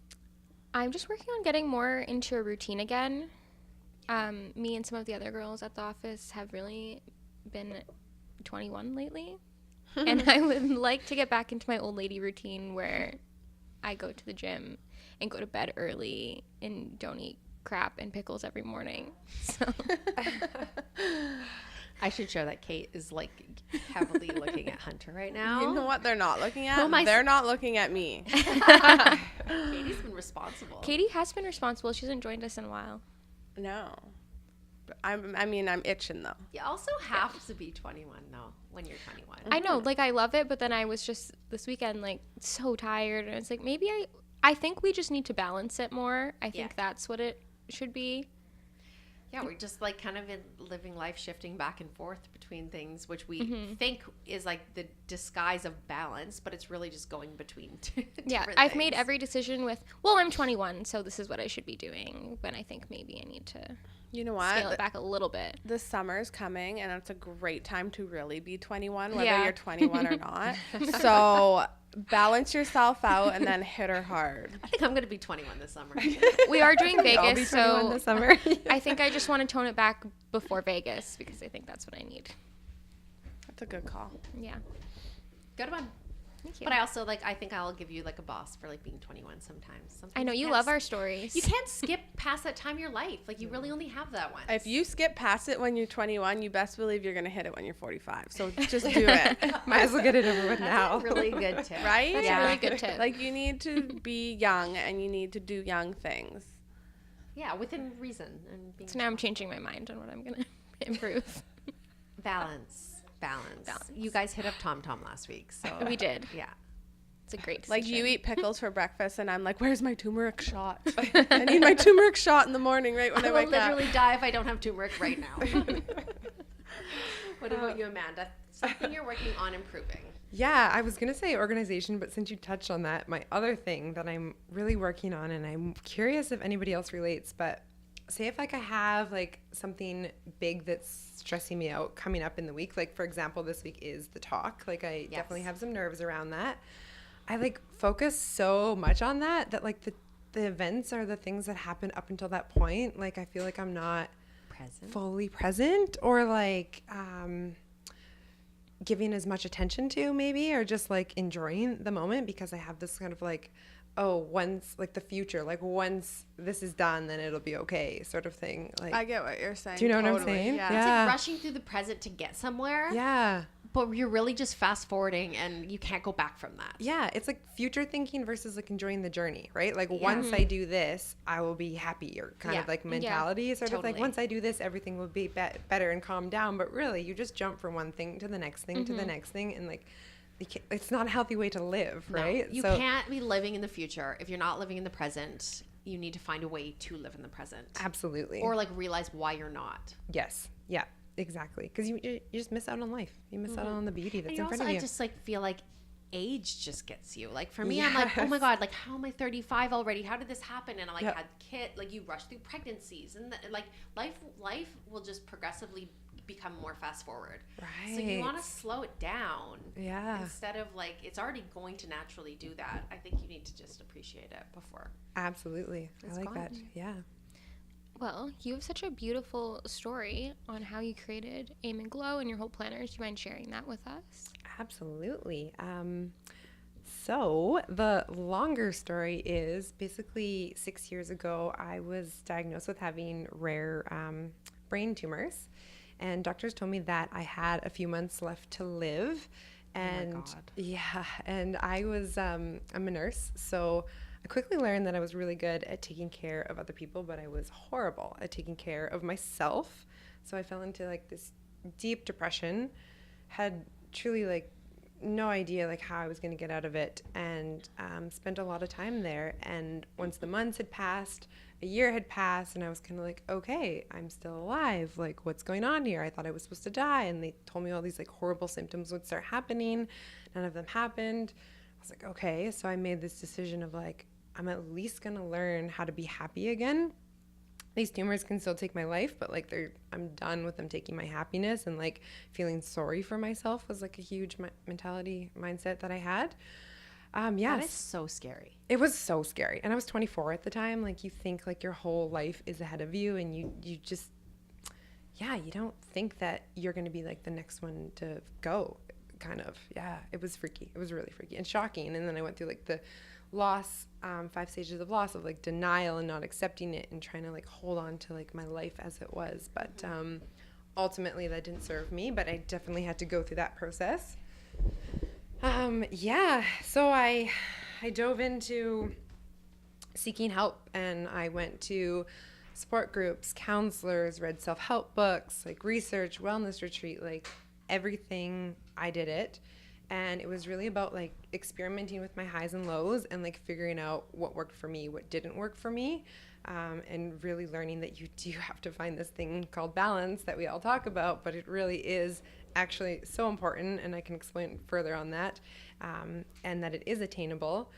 I'm just working on getting more into a routine again. Me and some of the other girls at the office have really been 21 lately. And I would like to get back into my old lady routine where I go to the gym and go to bed early and don't eat crap and pickles every morning. So I should share that Kate is, like, heavily looking at Hunter right now. You know what they're not looking at? Who am I They're not looking at me. Katie's been responsible. Katie has been responsible. She hasn't joined us in a while. No. But I'm itching, though. You also have to be 21, though, when you're 21. I know, like, I love it, but then I was just this weekend, like, so tired, and it's like, maybe I think we just need to balance it more. I think that's what it should be. Yeah, we're just, like, kind of living life, shifting back and forth between things, which we think is, like, the disguise of balance, but it's really just going between I've made every decision with, well, I'm 21, so this is what I should be doing, when I think maybe I need to scale it back a little bit. The summer's coming, and it's a great time to really be 21, whether you're 21 or not. So balance yourself out and then hit her hard. I think I'm going to be 21 this summer. We are doing Vegas, I'll be 21 so this summer. I think I just want to tone it back before Vegas because I think that's what I need. That's a good call. Yeah. Good one. Thank you. But I also, like, I think I'll give you, like, a boss for, like, being 21 sometimes. I know you love our stories. You can't skip past that time in your life. Like, you really only have that once. If you skip past it when you're 21, you best believe you're going to hit it when you're 45. So just do it. Might as well get it over with now. That's a really good tip. Right? That's a really good tip. Like, you need to be young and you need to do young things. Yeah, within reason. And being So now I'm changing my mind on what I'm going to improve. balance. You guys hit up Tom last week. So We did. Yeah. It's a great decision. Like, you eat pickles for breakfast, and I'm like, where's my turmeric shot? I need my turmeric shot in the morning, right when I I wake will up. literally die if I don't have turmeric right now. What about you, Amanda? Something you're working on improving. Yeah, I was going to say organization, but since you touched on that, my other thing that I'm really working on, and I'm curious if anybody else relates, but say if, like, I have, like, something big that's stressing me out coming up in the week, like, for example, this week is the talk. Like, I definitely have some nerves around that. I, like, focus so much on that, like, the events are the things that happen up until that point. Like, I feel like I'm not fully present or, like, giving as much attention to maybe, or just, like, enjoying the moment because I have this kind of, like, once, like, the future, like, once this is done, then it'll be okay sort of thing. Like, I get what you're saying. do you know what I'm Totally, saying? Yeah. It's like rushing through the present to get somewhere. Yeah. But you're really just fast forwarding and you can't go back from that. Yeah, it's like future thinking versus like enjoying the journey, right? Like once I do this, I will be happier kind of like mentality. Sort of like once I do this, everything will be better and calm down. But really, you just jump from one thing to the next thing to the next thing. And like, it's not a healthy way to live, right? No, you can't be living in the future. If you're not living in the present, you need to find a way to live in the present. Absolutely. Or like realize why you're not. Yes. Yeah. Exactly, because you just miss out on life. You miss out on the beauty that's in front of you. I just like feel like age just gets you. Like for me, I'm like, oh my god, like how am I 35 already? How did this happen? And I like had kids. Like you rush through pregnancies, and like life will just progressively become more fast forward. Right. So you want to slow it down. Yeah. Instead of like it's already going to naturally do that. I think you need to just appreciate it before. Absolutely, I like that. Yeah. Well, you have such a beautiful story on how you created Aim and Glow and your whole planners. Do you mind sharing that with us? Absolutely. So the longer story is basically 6 years ago, I was diagnosed with having rare brain tumors. And doctors told me that I had a few months left to live. And oh my God. Yeah, and I was, I'm a nurse, so I quickly learned that I was really good at taking care of other people, but I was horrible at taking care of myself. So I fell into like this deep depression, had truly like no idea like how I was going to get out of it, and spent a lot of time there. And once the months had passed, a year had passed, and I was kind of like, okay, I'm still alive. Like, what's going on here? I thought I was supposed to die, and they told me all these like horrible symptoms would start happening. None of them happened. I was like, okay. So I made this decision of like, I'm at least going to learn how to be happy again. These tumors can still take my life, but like I'm done with them taking my happiness, and like feeling sorry for myself was like a huge mindset that I had. Yes. That is so scary. It was so scary. And I was 24 at the time. Like you think like your whole life is ahead of you, and you just, you don't think that you're going to be like the next one to go kind of. Yeah, it was freaky. It was really freaky and shocking. And then I went through like the loss, 5 stages of loss, of like denial and not accepting it and trying to like hold on to like my life as it was. But ultimately that didn't serve me, but I definitely had to go through that process. So I dove into seeking help, and I went to support groups, counselors, read self-help books, like research, wellness retreat, like everything. I did it. And it was really about like experimenting with my highs and lows, and like figuring out what worked for me, what didn't work for me, and really learning that you do have to find this thing called balance that we all talk about, but it really is actually so important, and I can explain further on that, and that it is attainable.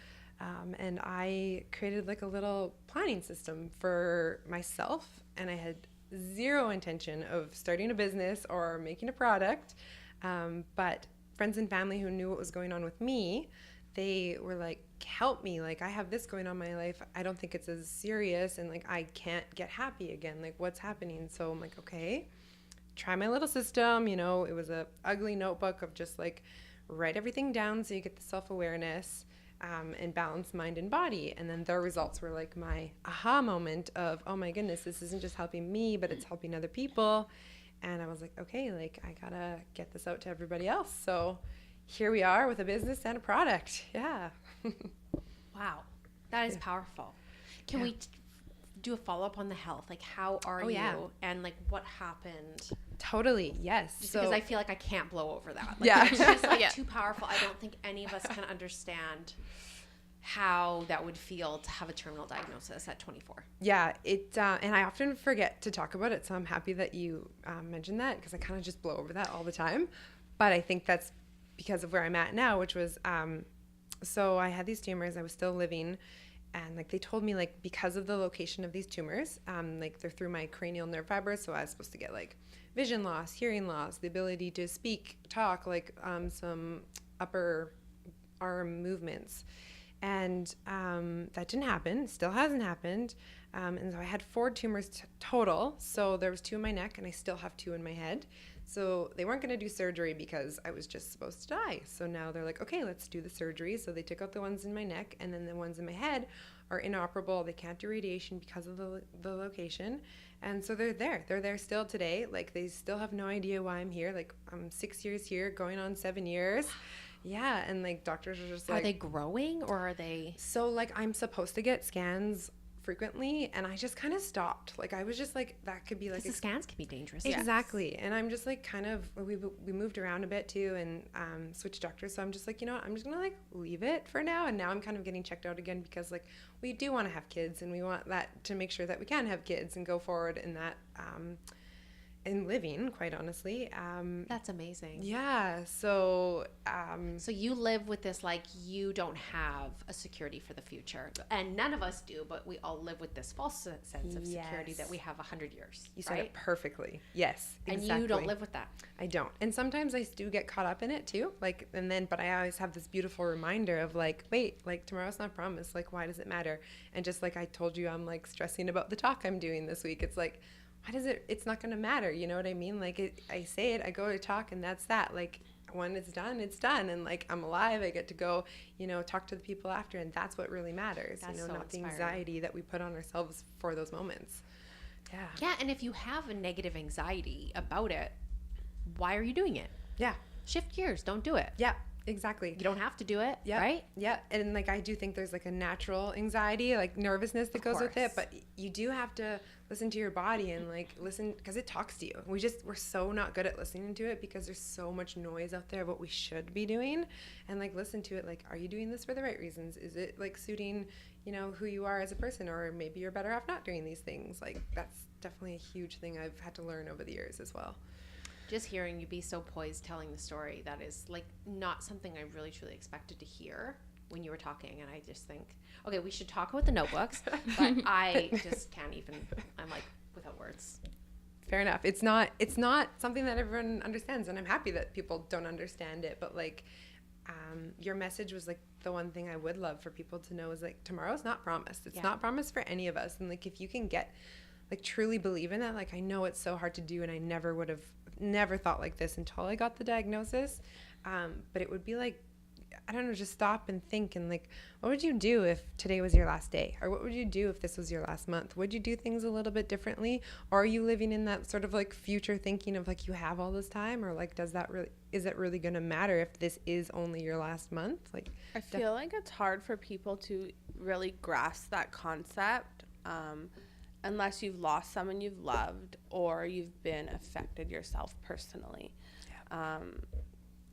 And I created like a little planning system for myself, and I had zero intention of starting a business or making a product, but friends and family who knew what was going on with me, they were like, help me, like I have this going on in my life, I don't think it's as serious, and like I can't get happy again, like what's happening? So I'm like, okay, try my little system. It was a ugly notebook of just like write everything down so you get the self-awareness, and balance mind and body. And then their results were like my aha moment of, oh my goodness, this isn't just helping me, but it's helping other people. And I was like, okay, like I gotta get this out to everybody else. So here we are with a business and a product. Yeah. Wow. That is powerful. Can we do a follow-up on the health? Like, how are you? Yeah. And like, what happened? Totally. Yes. Just because I feel like I can't blow over that. Like, it's just like too powerful. I don't think any of us can understand how that would feel to have a terminal diagnosis at 24. Yeah, and I often forget to talk about it, so I'm happy that you mentioned that, because I kind of just blow over that all the time. But I think that's because of where I'm at now, which was, so I had these tumors, I was still living, and like they told me like because of the location of these tumors, like they're through my cranial nerve fibers, so I was supposed to get like vision loss, hearing loss, the ability to speak, talk, like some upper arm movements. And that didn't happen, still hasn't happened. And so I had 4 tumors total. So there was 2 in my neck, and I still have 2 in my head. So they weren't going to do surgery because I was just supposed to die. So now they're like, okay, let's do the surgery. So they took out the ones in my neck, and then the ones in my head are inoperable. They can't do radiation because of the location. And so they're there still today. Like, they still have no idea why I'm here. Like, I'm 6 years here, going on 7 years. Yeah. And like, doctors are just like, are they growing, or are they? So like, I'm supposed to get scans frequently, and I just kind of stopped. Like, I was just like, that could be like, the scans can be dangerous. Exactly. And I'm just like, kind of, we moved around a bit too, and switched doctors. So I'm just like, you know what, I'm just gonna like leave it for now. And now I'm kind of getting checked out again, because like, we do want to have kids, and we want that to make sure that we can have kids and go forward in that in living, quite honestly. That's amazing. Yeah. So so you live with this, like, you don't have a security for the future, and none of us do, but we all live with this false sense of security that we have 100 years. You said it perfectly. Yes, exactly. And you don't live with that. I don't. And sometimes I do get caught up in it too. Like, but I always have this beautiful reminder of like, wait, like, tomorrow's not promised. Like, why does it matter? And just like I told you, I'm like stressing about the talk I'm doing this week. It's like, why does it's not going to matter. You know what I mean? Like, I say it, I go to talk, and that's that. Like, when it's done, it's done. And like, I'm alive. I get to go, talk to the people after. And that's what really matters. That's so not inspiring. The anxiety that we put on ourselves for those moments. Yeah. Yeah. And if you have a negative anxiety about it, why are you doing it? Yeah. Shift gears. Don't do it. Yeah. Exactly. You don't have to do it, yeah. right? Yeah. And like, I do think there's like a natural anxiety, like nervousness that goes with it, but you do have to listen to your body and like listen, because it talks to you. We're so not good at listening to it, because there's so much noise out there of what we should be doing, and like, listen to it. Like, are you doing this for the right reasons? Is it like suiting, who you are as a person? Or maybe you're better off not doing these things. Like, that's definitely a huge thing I've had to learn over the years as well. Just hearing you be so poised telling the story, that is like not something I really truly expected to hear when you were talking. And I just think, okay, we should talk about the notebooks, but I just can't even, I'm like without words. Fair enough. It's not something that everyone understands, and I'm happy that people don't understand it, but like, your message was like the one thing I would love for people to know is like, tomorrow's not promised. It's not promised for any of us. And like, if you can get like truly believe in that, like, I know it's so hard to do, and I never thought like this until I got the diagnosis. But it would be like, I don't know, just stop and think, and like, what would you do if today was your last day? Or what would you do if this was your last month? Would you do things a little bit differently? Or are you living in that sort of like future thinking of like, you have all this time? Or like, is it really going to matter if this is only your last month? Like, I feel like it's hard for people to really grasp that concept. Unless you've lost someone you've loved, or you've been affected yourself personally. Yeah.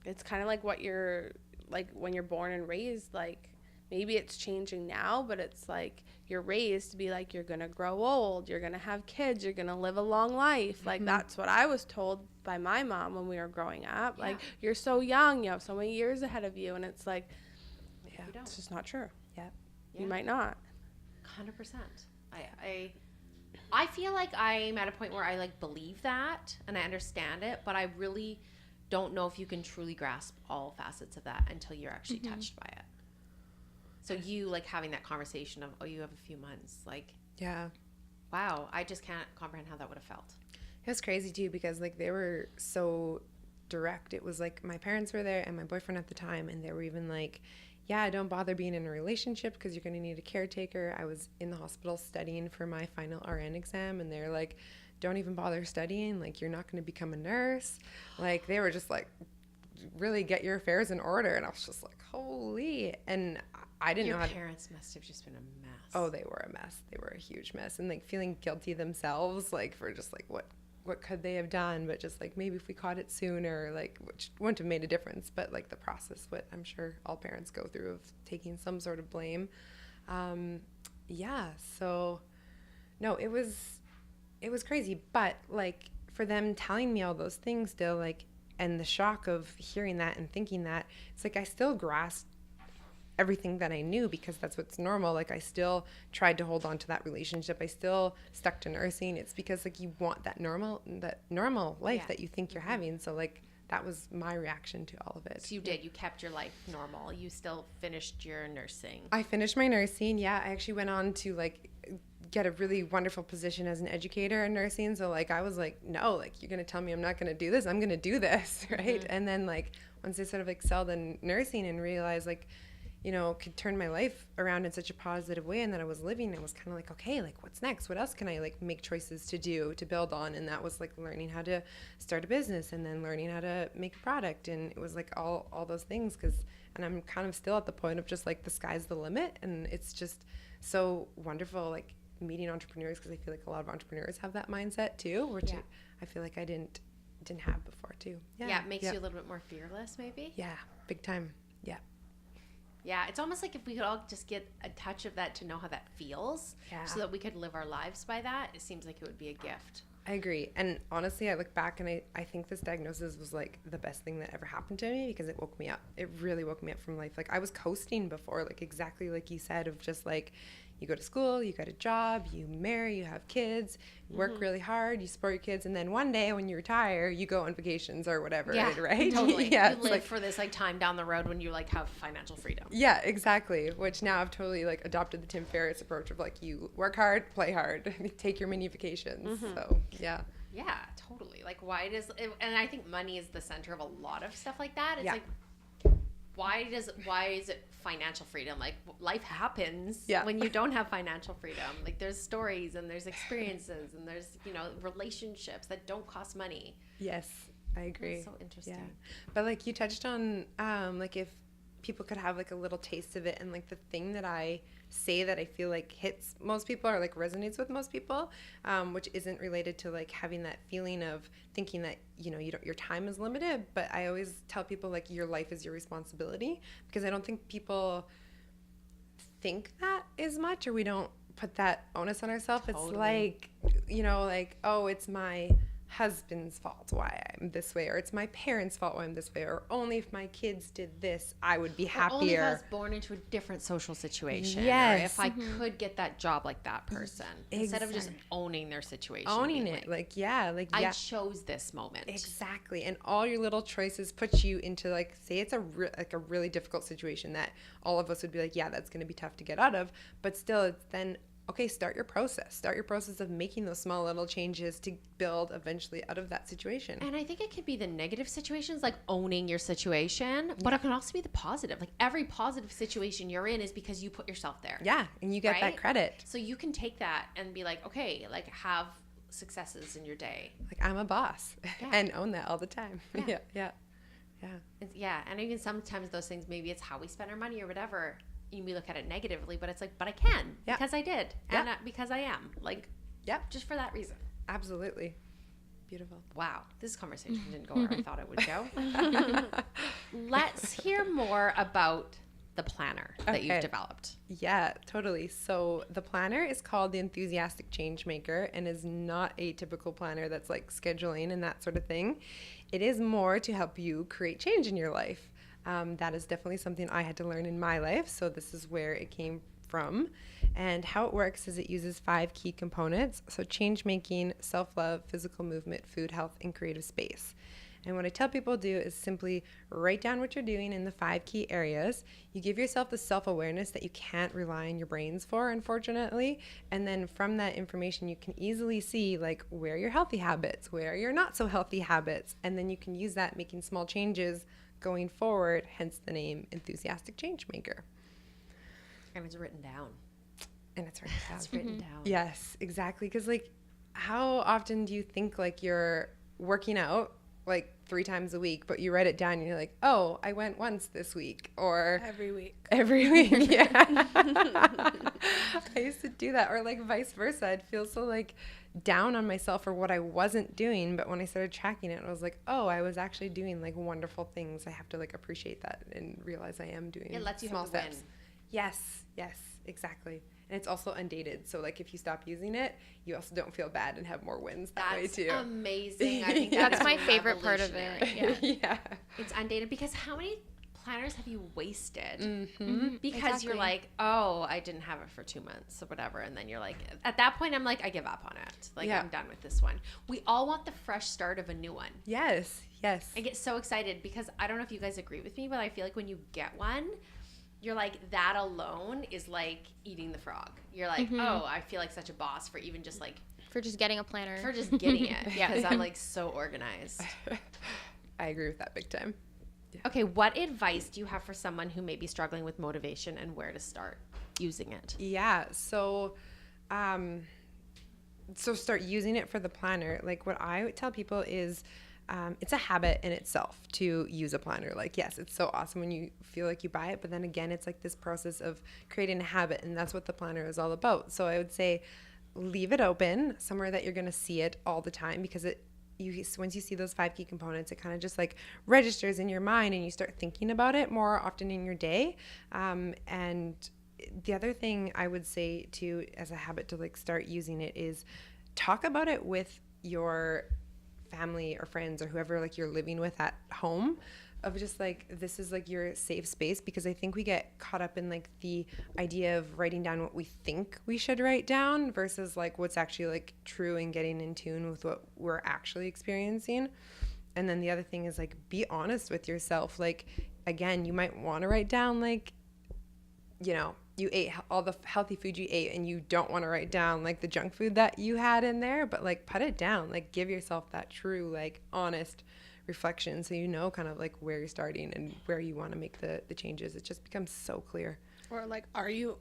It's kind of like what you're like when you're born and raised, like maybe it's changing now, but it's like you're raised to be like, you're going to grow old, you're going to have kids, you're going to live a long life. Mm-hmm. Like, that's what I was told by my mom when we were growing up. Yeah. Like, you're so young, you have so many years ahead of you. And it's like, it's just not true. Yeah. You might not. 100%. I feel like I'm at a point where I like believe that and I understand it, but I really don't know if you can truly grasp all facets of that until you're actually touched by it. So you like having that conversation of, oh, you have a few months, like, yeah, wow, I just can't comprehend how that would have felt. It was crazy too, because like, they were so direct. It was like, my parents were there and my boyfriend at the time, and they were even like, yeah, don't bother being in a relationship because you're going to need a caretaker. I was in the hospital studying for my final RN exam, and they're like, don't even bother studying. Like, you're not going to become a nurse. Like, they were just like, really get your affairs in order. And I was just like, holy. And I didn't know how. Your parents must have just been a mess. Oh, they were a mess. They were a huge mess. And like, feeling guilty themselves, like, for just like, what could they have done? But just like, maybe if we caught it sooner, like, which wouldn't have made a difference, but like the process, what I'm sure all parents go through of taking some sort of blame. Yeah. So no, it was crazy. But like, for them telling me all those things still, like, and the shock of hearing that and thinking that, it's like, I still grasped everything that I knew, because that's what's normal. Like, I still tried to hold on to that relationship. I still stuck to nursing. It's because like, you want that normal life that you think you're having. So like, that was my reaction to all of it. So you kept your life normal. You still finished your nursing. I finished my nursing. Yeah. I actually went on to like get a really wonderful position as an educator in nursing. So like, I was like, no, like, you're going to tell me I'm not going to do this. I'm going to do this. Right. Mm-hmm. And then like, once I sort of excelled in nursing and realized like, you know, could turn my life around in such a positive way and that I was living, I was kind of like, okay, like what's next? What else can I like make choices to do, to build on? And that was like learning how to start a business and then learning how to make a product. And it was like all those things and I'm kind of still at the point of just like the sky's the limit. And it's just so wonderful, like meeting entrepreneurs, because I feel like a lot of entrepreneurs have that mindset too, which I feel like I didn't have before too. Yeah, it makes you a little bit more fearless maybe. Yeah, big time. Yeah. Yeah, it's almost like if we could all just get a touch of that to know how that feels, so that we could live our lives by that, it seems like it would be a gift. I agree. And honestly, I look back and I think this diagnosis was like the best thing that ever happened to me, because it woke me up. It really woke me up from life. Like I was coasting before, like exactly like you said, of just like, you go to school, you get a job, you marry, you have kids, you work really hard, you support your kids, and then one day when you retire, you go on vacations or whatever, right? Totally. Yeah, you live for this like time down the road when you like have financial freedom. Yeah, exactly. Which now I've totally like adopted the Tim Ferriss approach of like, you work hard, play hard, take your mini vacations. So yeah. Yeah, totally. Like why does it, and I think money is the center of a lot of stuff like that. It's like, why is it financial freedom? Like life happens when you don't have financial freedom. Like there's stories and there's experiences and there's, you know, relationships that don't cost money. Yes, I agree. That's so interesting. Yeah. But like you touched on, like if people could have like a little taste of it, and like the thing that I say that I feel like hits most people or like resonates with most people, which isn't related to like having that feeling of thinking that, you know, your time is limited, but I always tell people like your life is your responsibility, because I don't think people think that as much, or we don't put that onus on ourselves. It's like, you know, like, oh, it's my husband's fault why I'm this way, or it's my parents' fault why I'm this way, or only if my kids did this I would be happier. Or only if I was born into a different social situation. Yes. Or if I could get that job like that person. Instead of just owning their situation. Owning it. I chose this moment. Exactly. And all your little choices put you into like, say it's a really difficult situation that all of us would be like, yeah, that's going to be tough to get out of. But still, it's then, okay, start your process of making those small little changes to build eventually out of that situation. And I think it could be the negative situations, like owning your situation, but it can also be the positive. Like every positive situation you're in is because you put yourself there. Yeah, and you get that credit. So you can take that and be like, okay, like have successes in your day. Like I'm a boss and own that all the time. Yeah. And even sometimes those things, maybe it's how we spend our money or whatever. We look at it negatively, but it's like, but I can because I did and because I am like, just for that reason. Absolutely. Beautiful. Wow. This conversation didn't go where I thought it would go. Let's hear more about the planner that you've developed. Yeah, totally. So the planner is called the Enthusiastic Changemaker and is not a typical planner that's like scheduling and that sort of thing. It is more to help you create change in your life. That is definitely something I had to learn in my life, so this is where it came from. And how it works is it uses 5 key components, so change making, self-love, physical movement, food, health, and creative space. And what I tell people to do is simply write down what you're doing in the 5 key areas. You give yourself the self-awareness that you can't rely on your brains for, unfortunately. And then from that information, you can easily see like where are your healthy habits, where are your not so healthy habits. And then you can use that making small changes going forward, hence the name Enthusiastic Changemaker. And it's written down. It's written down. Yes, exactly. Because like, how often do you think like you're working out like 3 times a week, but you write it down and you're like, oh, I went once this week, or every week. Yeah. I used to do that, or like vice versa. I'd feel so like down on myself for what I wasn't doing, but when I started tracking it, I was like, oh, I was actually doing like wonderful things. I have to like appreciate that and realize I am doing it lets you small have the steps. win. Yes, exactly. And it's also undated, so like if you stop using it, you also don't feel bad and have more wins that way too. That's amazing. I think that's my favorite part of it. Yeah. It's undated, because how many planners have you wasted because Exactly. you're like, oh, I didn't have it for 2 months or whatever, and then you're like, at that point I'm like, I give up on it. Like I'm done with this one. We all want the fresh start of a new one. Yes. I get so excited because I don't know if you guys agree with me, but I feel like when you get one, you're like, that alone is like eating the frog. You're like, oh, I feel like such a boss for even just like for just getting a planner. For just getting it. Yeah, because I'm like so organized. I agree with that big time. Okay, what advice do you have for someone who may be struggling with motivation and where to start using it? Yeah. So start using it for the planner. Like what I would tell people is it's a habit in itself to use a planner. Like, yes, it's so awesome when you feel like you buy it, but then again, it's like this process of creating a habit, and that's what the planner is all about. So I would say leave it open somewhere that you're going to see it all the time, because once you see those 5 key components, it kind of just like registers in your mind and you start thinking about it more often in your day. And the other thing I would say too, as a habit to like start using it, is talk about it with your family or friends or whoever like you're living with at home, of just like, this is like your safe space. Because I think we get caught up in like the idea of writing down what we think we should write down versus like what's actually like true and getting in tune with what we're actually experiencing. And then the other thing is like, be honest with yourself. Like, again, you might want to write down like, you know, you ate all the healthy food you ate, and you don't want to write down like the junk food that you had in there, but like put it down, like give yourself that true, like honest reflection, so you know kind of like where you're starting and where you want to make the changes. It just becomes so clear. Or like, are you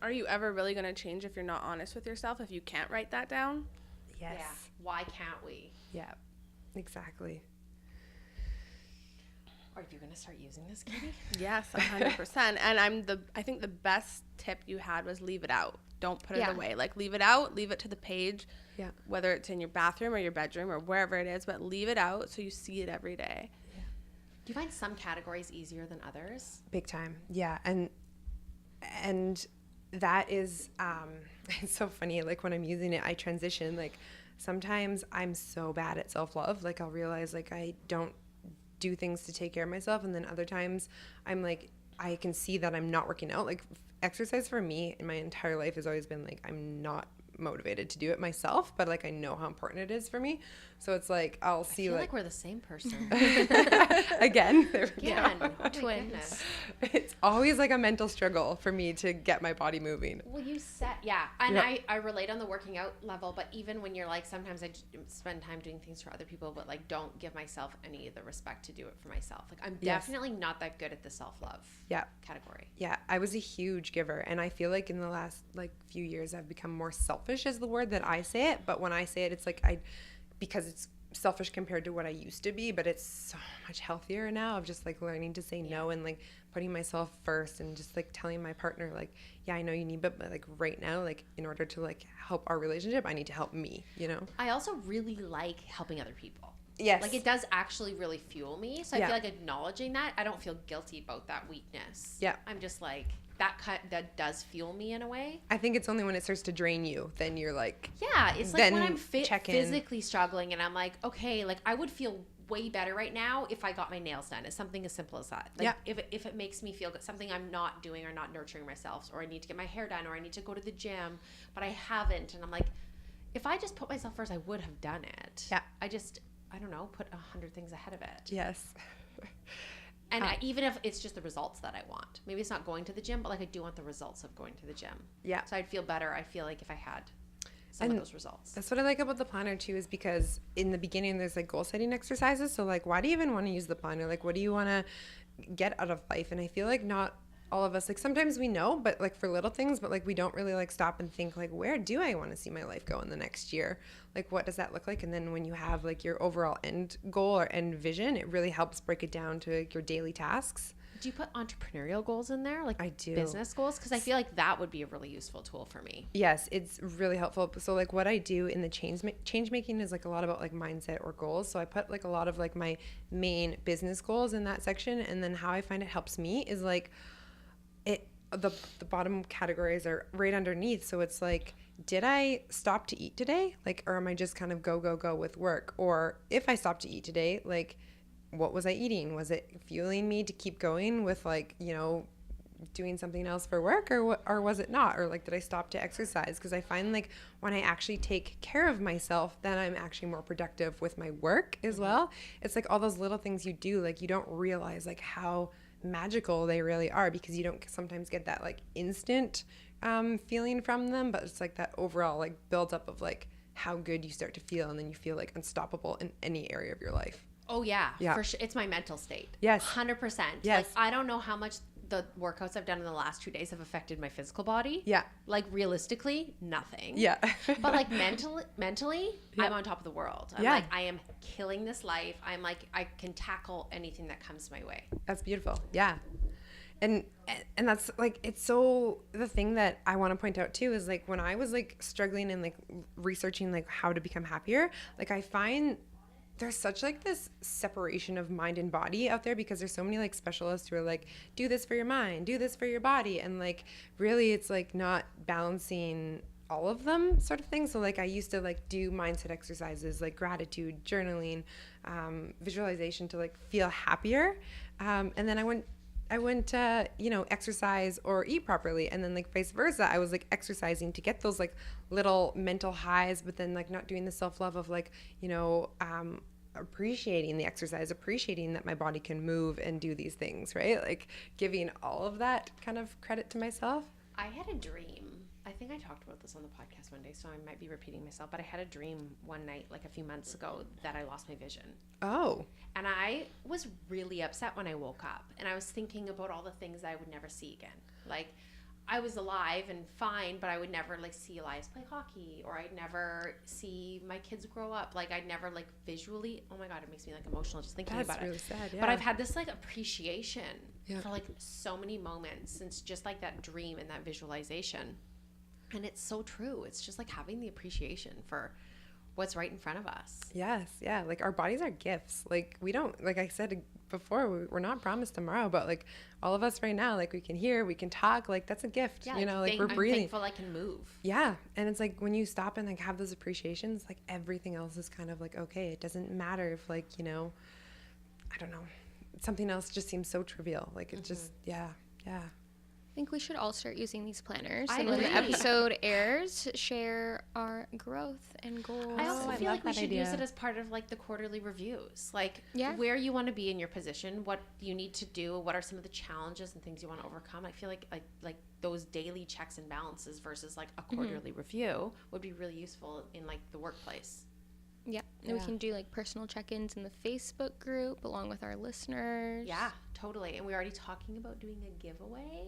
ever really going to change if you're not honest with yourself, if you can't write that down? Yes. Yeah. Why can't we? Yeah, exactly. Are you going to start using this, Katie? Yes, 100%. And I think the best tip you had was leave it out. Don't put it away. Like, leave it out, leave it to the page. Yeah. Whether it's in your bathroom or your bedroom or wherever it is, but leave it out so you see it every day. Yeah. Do you find some categories easier than others? Big time. Yeah. And that is, it's so funny. Like when I'm using it, I transition. Like sometimes I'm so bad at self-love. Like I'll realize like I don't do things to take care of myself. And then other times I'm like, I can see that I'm not working out. Like exercise for me in my entire life has always been like, I'm not motivated to do it myself, but like I know how important it is for me. So it's like I'll see, I feel like, like we're the same person. again, there we go. Again, oh my Twins. goodness. It's always like a mental struggle for me to get my body moving. Well, you said, yeah, and Yep. I relate on the working out level, but even when you're like, sometimes I spend time doing things for other people, but like don't give myself any of the respect to do it for myself. Like I'm Yes. definitely not that good at the self-love Yeah. category. Yeah, I was a huge giver, and I feel like in the last like few years I've become more selfish is the word that I say it, but when I say it, it's like because it's selfish compared to what I used to be, but it's so much healthier now of just like learning to say no and like putting myself first, and just like telling my partner like, yeah, I know you need, but like right now, like in order to like help our relationship, I need to help me, you know? I also really like helping other people. Yes. Like it does actually really fuel me. So I Yeah. feel like acknowledging that, I don't feel guilty about that weakness. Yeah. I'm just like, that does fuel me in a way. I think it's only when it starts to drain you, then you're like, Yeah, it's like when Then I'm check in. physically struggling and I'm like, okay, like I would feel way better right now if I got my nails done. It's something as simple as that. Like Yeah. if it makes me feel good, something I'm not doing or not nurturing myself, or I need to get my hair done, or I need to go to the gym, but I haven't. And I'm like, if I just put myself first, I would have done it. Yeah. I don't know, put 100 things ahead of it. yes. And even if it's just the results that I want, maybe it's not going to the gym, but like I do want the results of going to the gym. Yeah. So I'd feel better. I feel like if I had some of those results. That's what I like about the planner too, is because in the beginning there's like goal setting exercises. So like, why do you even want to use the planner? Like, what do you want to get out of life? And I feel like not all of us, like sometimes we know, but like for little things, but like we don't really like stop and think like, where do I want to see my life go in the next year? Like, what does that look like? And then when you have like your overall end goal or end vision, it really helps break it down to like, your daily tasks. Do you put entrepreneurial goals in there? Like I do. business goals? Because I feel like that would be a really useful tool for me. Yes, it's really helpful. So like what I do in the change making is like a lot about like mindset or goals. So I put like a lot of like my main business goals in that section. And then how I find it helps me is like the bottom categories are right underneath. So it's like, did I stop to eat today? Like, or am I just kind of go with work? Or if I stopped to eat today, like, what was I eating? Was it fueling me to keep going with like, you know, doing something else for work, or was it not? Or like, did I stop to exercise? Because I find like when I actually take care of myself, then I'm actually more productive with my work as well. It's like all those little things you do, like you don't realize like how magical they really are, because you don't sometimes get that like instant feeling from them, but it's like that overall like build up of like how good you start to feel, and then you feel like unstoppable in any area of your life. Oh yeah, Yeah. for sure. It's my mental state. Yes. 100%. Yes. Like, I don't know how much the workouts I've done in the last 2 days have affected my physical body. Yeah. Like, realistically, nothing. Yeah. But like mentally, Yeah. I'm on top of the world. I'm Yeah. like, I am killing this life. I'm like, I can tackle anything that comes my way. That's beautiful. Yeah. And that's like, it's so, the thing that I want to point out too is like when I was like struggling and like researching like how to become happier, like I find there's such like this separation of mind and body out there because there's so many like specialists who are like, do this for your mind, do this for your body. And like, really it's like not balancing all of them sort of thing. So like I used to like do mindset exercises, like gratitude, journaling, visualization to like feel happier. And then I wouldn't, exercise or eat properly. And then like vice versa, I was like exercising to get those like little mental highs, but then like not doing the self-love of like, appreciating the exercise, appreciating that my body can move and do these things, right? Like giving all of that kind of credit to myself. I had a dream. I think I talked about this on the podcast one day, so I might be repeating myself, but I had a dream one night, like a few months ago, that I lost my vision. Oh. And I was really upset when I woke up, and I was thinking about all the things I would never see again. Like, I was alive and fine, but I would never like see Elias play hockey, or I'd never see my kids grow up. Like, I'd never like visually, oh my God, it makes me like emotional just thinking about really it. sad, yeah. But I've had this like appreciation Yeah. for like so many moments since just like that dream and that visualization. And it's so true. It's just like having the appreciation for what's right in front of us. Yes. Yeah. Like our bodies are gifts. Like we don't, like I said before, we're not promised tomorrow, but like all of us right now, like we can hear, we can talk, like that's a gift, Yeah, like we're I'm breathing. thankful I can move. Yeah. And it's like when you stop and like have those appreciations, like everything else is kind of like, okay, it doesn't matter if like, I don't know, something else just seems so trivial. Like it just, yeah. I think we should all start using these planners. I And when the agree. episode airs, share our growth and goals. I also I feel love like we that should use idea. it as part of like the quarterly reviews, like Yeah. where you want to be in your position, what you need to do, what are some of the challenges and things you want to overcome. I feel like those daily checks and balances versus like a quarterly review would be really useful in like the workplace. Yeah. And we Yeah. can do like personal check-ins in the Facebook group along with our listeners. Yeah, totally. And we're already talking about doing a giveaway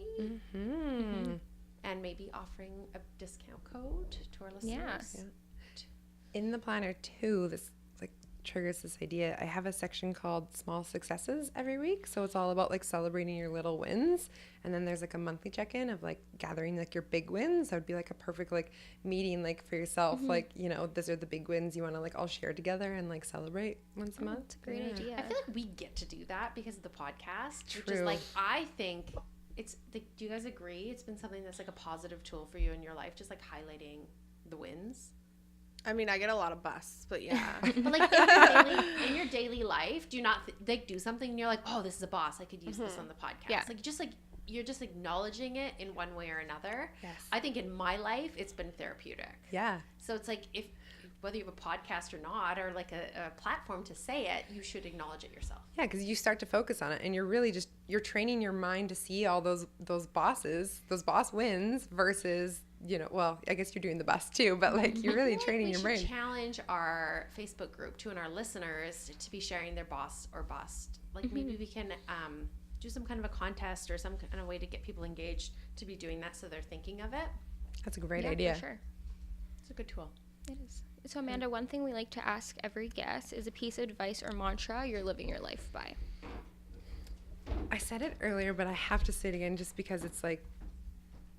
and maybe offering a discount code to our listeners. Yeah. In the planner too, this like triggers this idea. I have a section called Small Successes every week. So it's all about like celebrating your little wins. And then there's like a monthly check-in of like gathering like your big wins. That would be like a perfect like meeting like for yourself. Like, these are the big wins you want to like all share together and like celebrate once a month. That's a great idea. I feel like we get to do that because of the podcast, which is True. like, I think it's like, do you guys agree? It's been something that's like a positive tool for you in your life, just like highlighting the wins. I mean, I get a lot of busts, but yeah. But like in your daily life, do you not like do something and you're like, oh, this is a boss, I could use this on the podcast. Yeah. Like you're just acknowledging it in one way or another. Yes. I think in my life it's been therapeutic. Yeah. So it's like whether you have a podcast or not, or like a platform to say it, you should acknowledge it yourself. Yeah, because you start to focus on it and you're really just, you're training your mind to see all those boss wins versus, well, I guess you're doing the best too, but like you're really training your brain. We should challenge our Facebook group too and our listeners to be sharing their boss or bust. Like maybe we can do some kind of a contest or some kind of way to get people engaged to be doing that so they're thinking of it. That's a great Yeah, idea. for sure. It's a good tool. It is. So Amanda, one thing we like to ask every guest is a piece of advice or mantra you're living your life by. I said it earlier, but I have to say it again just because it's like,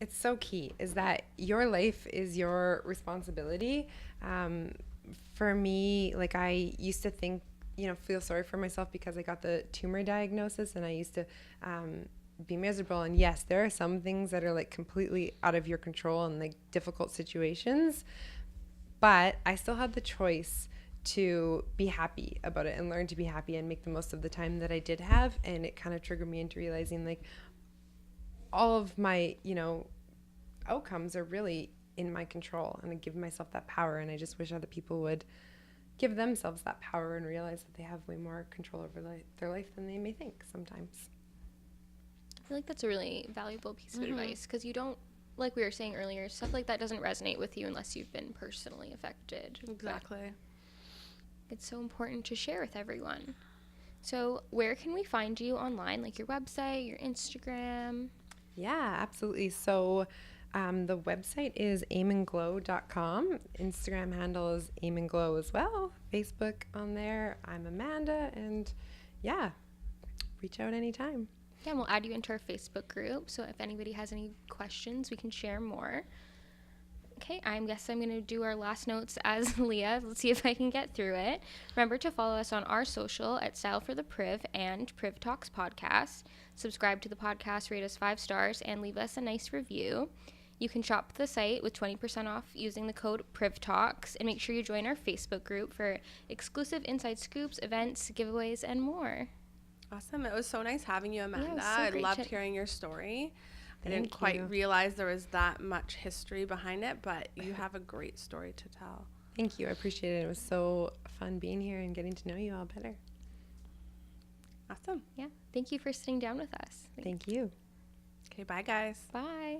it's so key, is that your life is your responsibility. For me, like I used to think, feel sorry for myself because I got the tumor diagnosis and I used to be miserable. And yes, there are some things that are like completely out of your control and like difficult situations, but I still had the choice to be happy about it and learn to be happy and make the most of the time that I did have. And it kind of triggered me into realizing like all of my, outcomes are really in my control, and I give myself that power. And I just wish other people would give themselves that power and realize that they have way more control over their life than they may think sometimes. I feel like that's a really valuable piece of advice because you don't, like we were saying earlier, stuff like that doesn't resonate with you unless you've been personally affected. Exactly. It's so important to share with everyone. So where can we find you online? Like your website, your Instagram? Yeah, absolutely. So the website is aimandglow.com. Instagram handle is aimandglow as well. Facebook on there. I'm Amanda, and yeah, reach out anytime. Yeah, and we'll add you into our Facebook group. So if anybody has any questions, we can share more. Okay, I guess I'm going to do our last notes as Leah. Let's see if I can get through it. Remember to follow us on our social at Style for the Priv and Priv Talks Podcast. Subscribe to the podcast, rate us 5 stars, and leave us a nice review. You can shop the site with 20% off using the code PRIVTALKS, and make sure you join our Facebook group for exclusive inside scoops, events, giveaways, and more. Awesome. It was so nice having you, Amanda. Yeah, it was so I great loved hearing your story. I didn't Thank quite you. realize there was that much history behind it, but you have a great story to tell. Thank you. I appreciate it. It was so fun being here and getting to know you all better. Awesome. Yeah, thank you for sitting down with us. Thank you. Okay, bye, guys. Bye.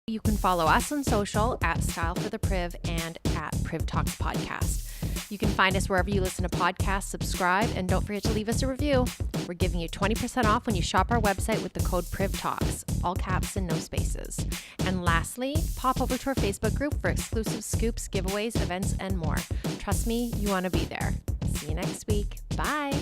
You can follow us on social at Style for the Priv and at Priv Talks Podcast. You can find us wherever you listen to podcasts, subscribe, and don't forget to leave us a review. We're giving you 20% off when you shop our website with the code PRIVTALKS, all caps and no spaces. And lastly, pop over to our Facebook group for exclusive scoops, giveaways, events, and more. Trust me, you want to be there. See you next week. Bye.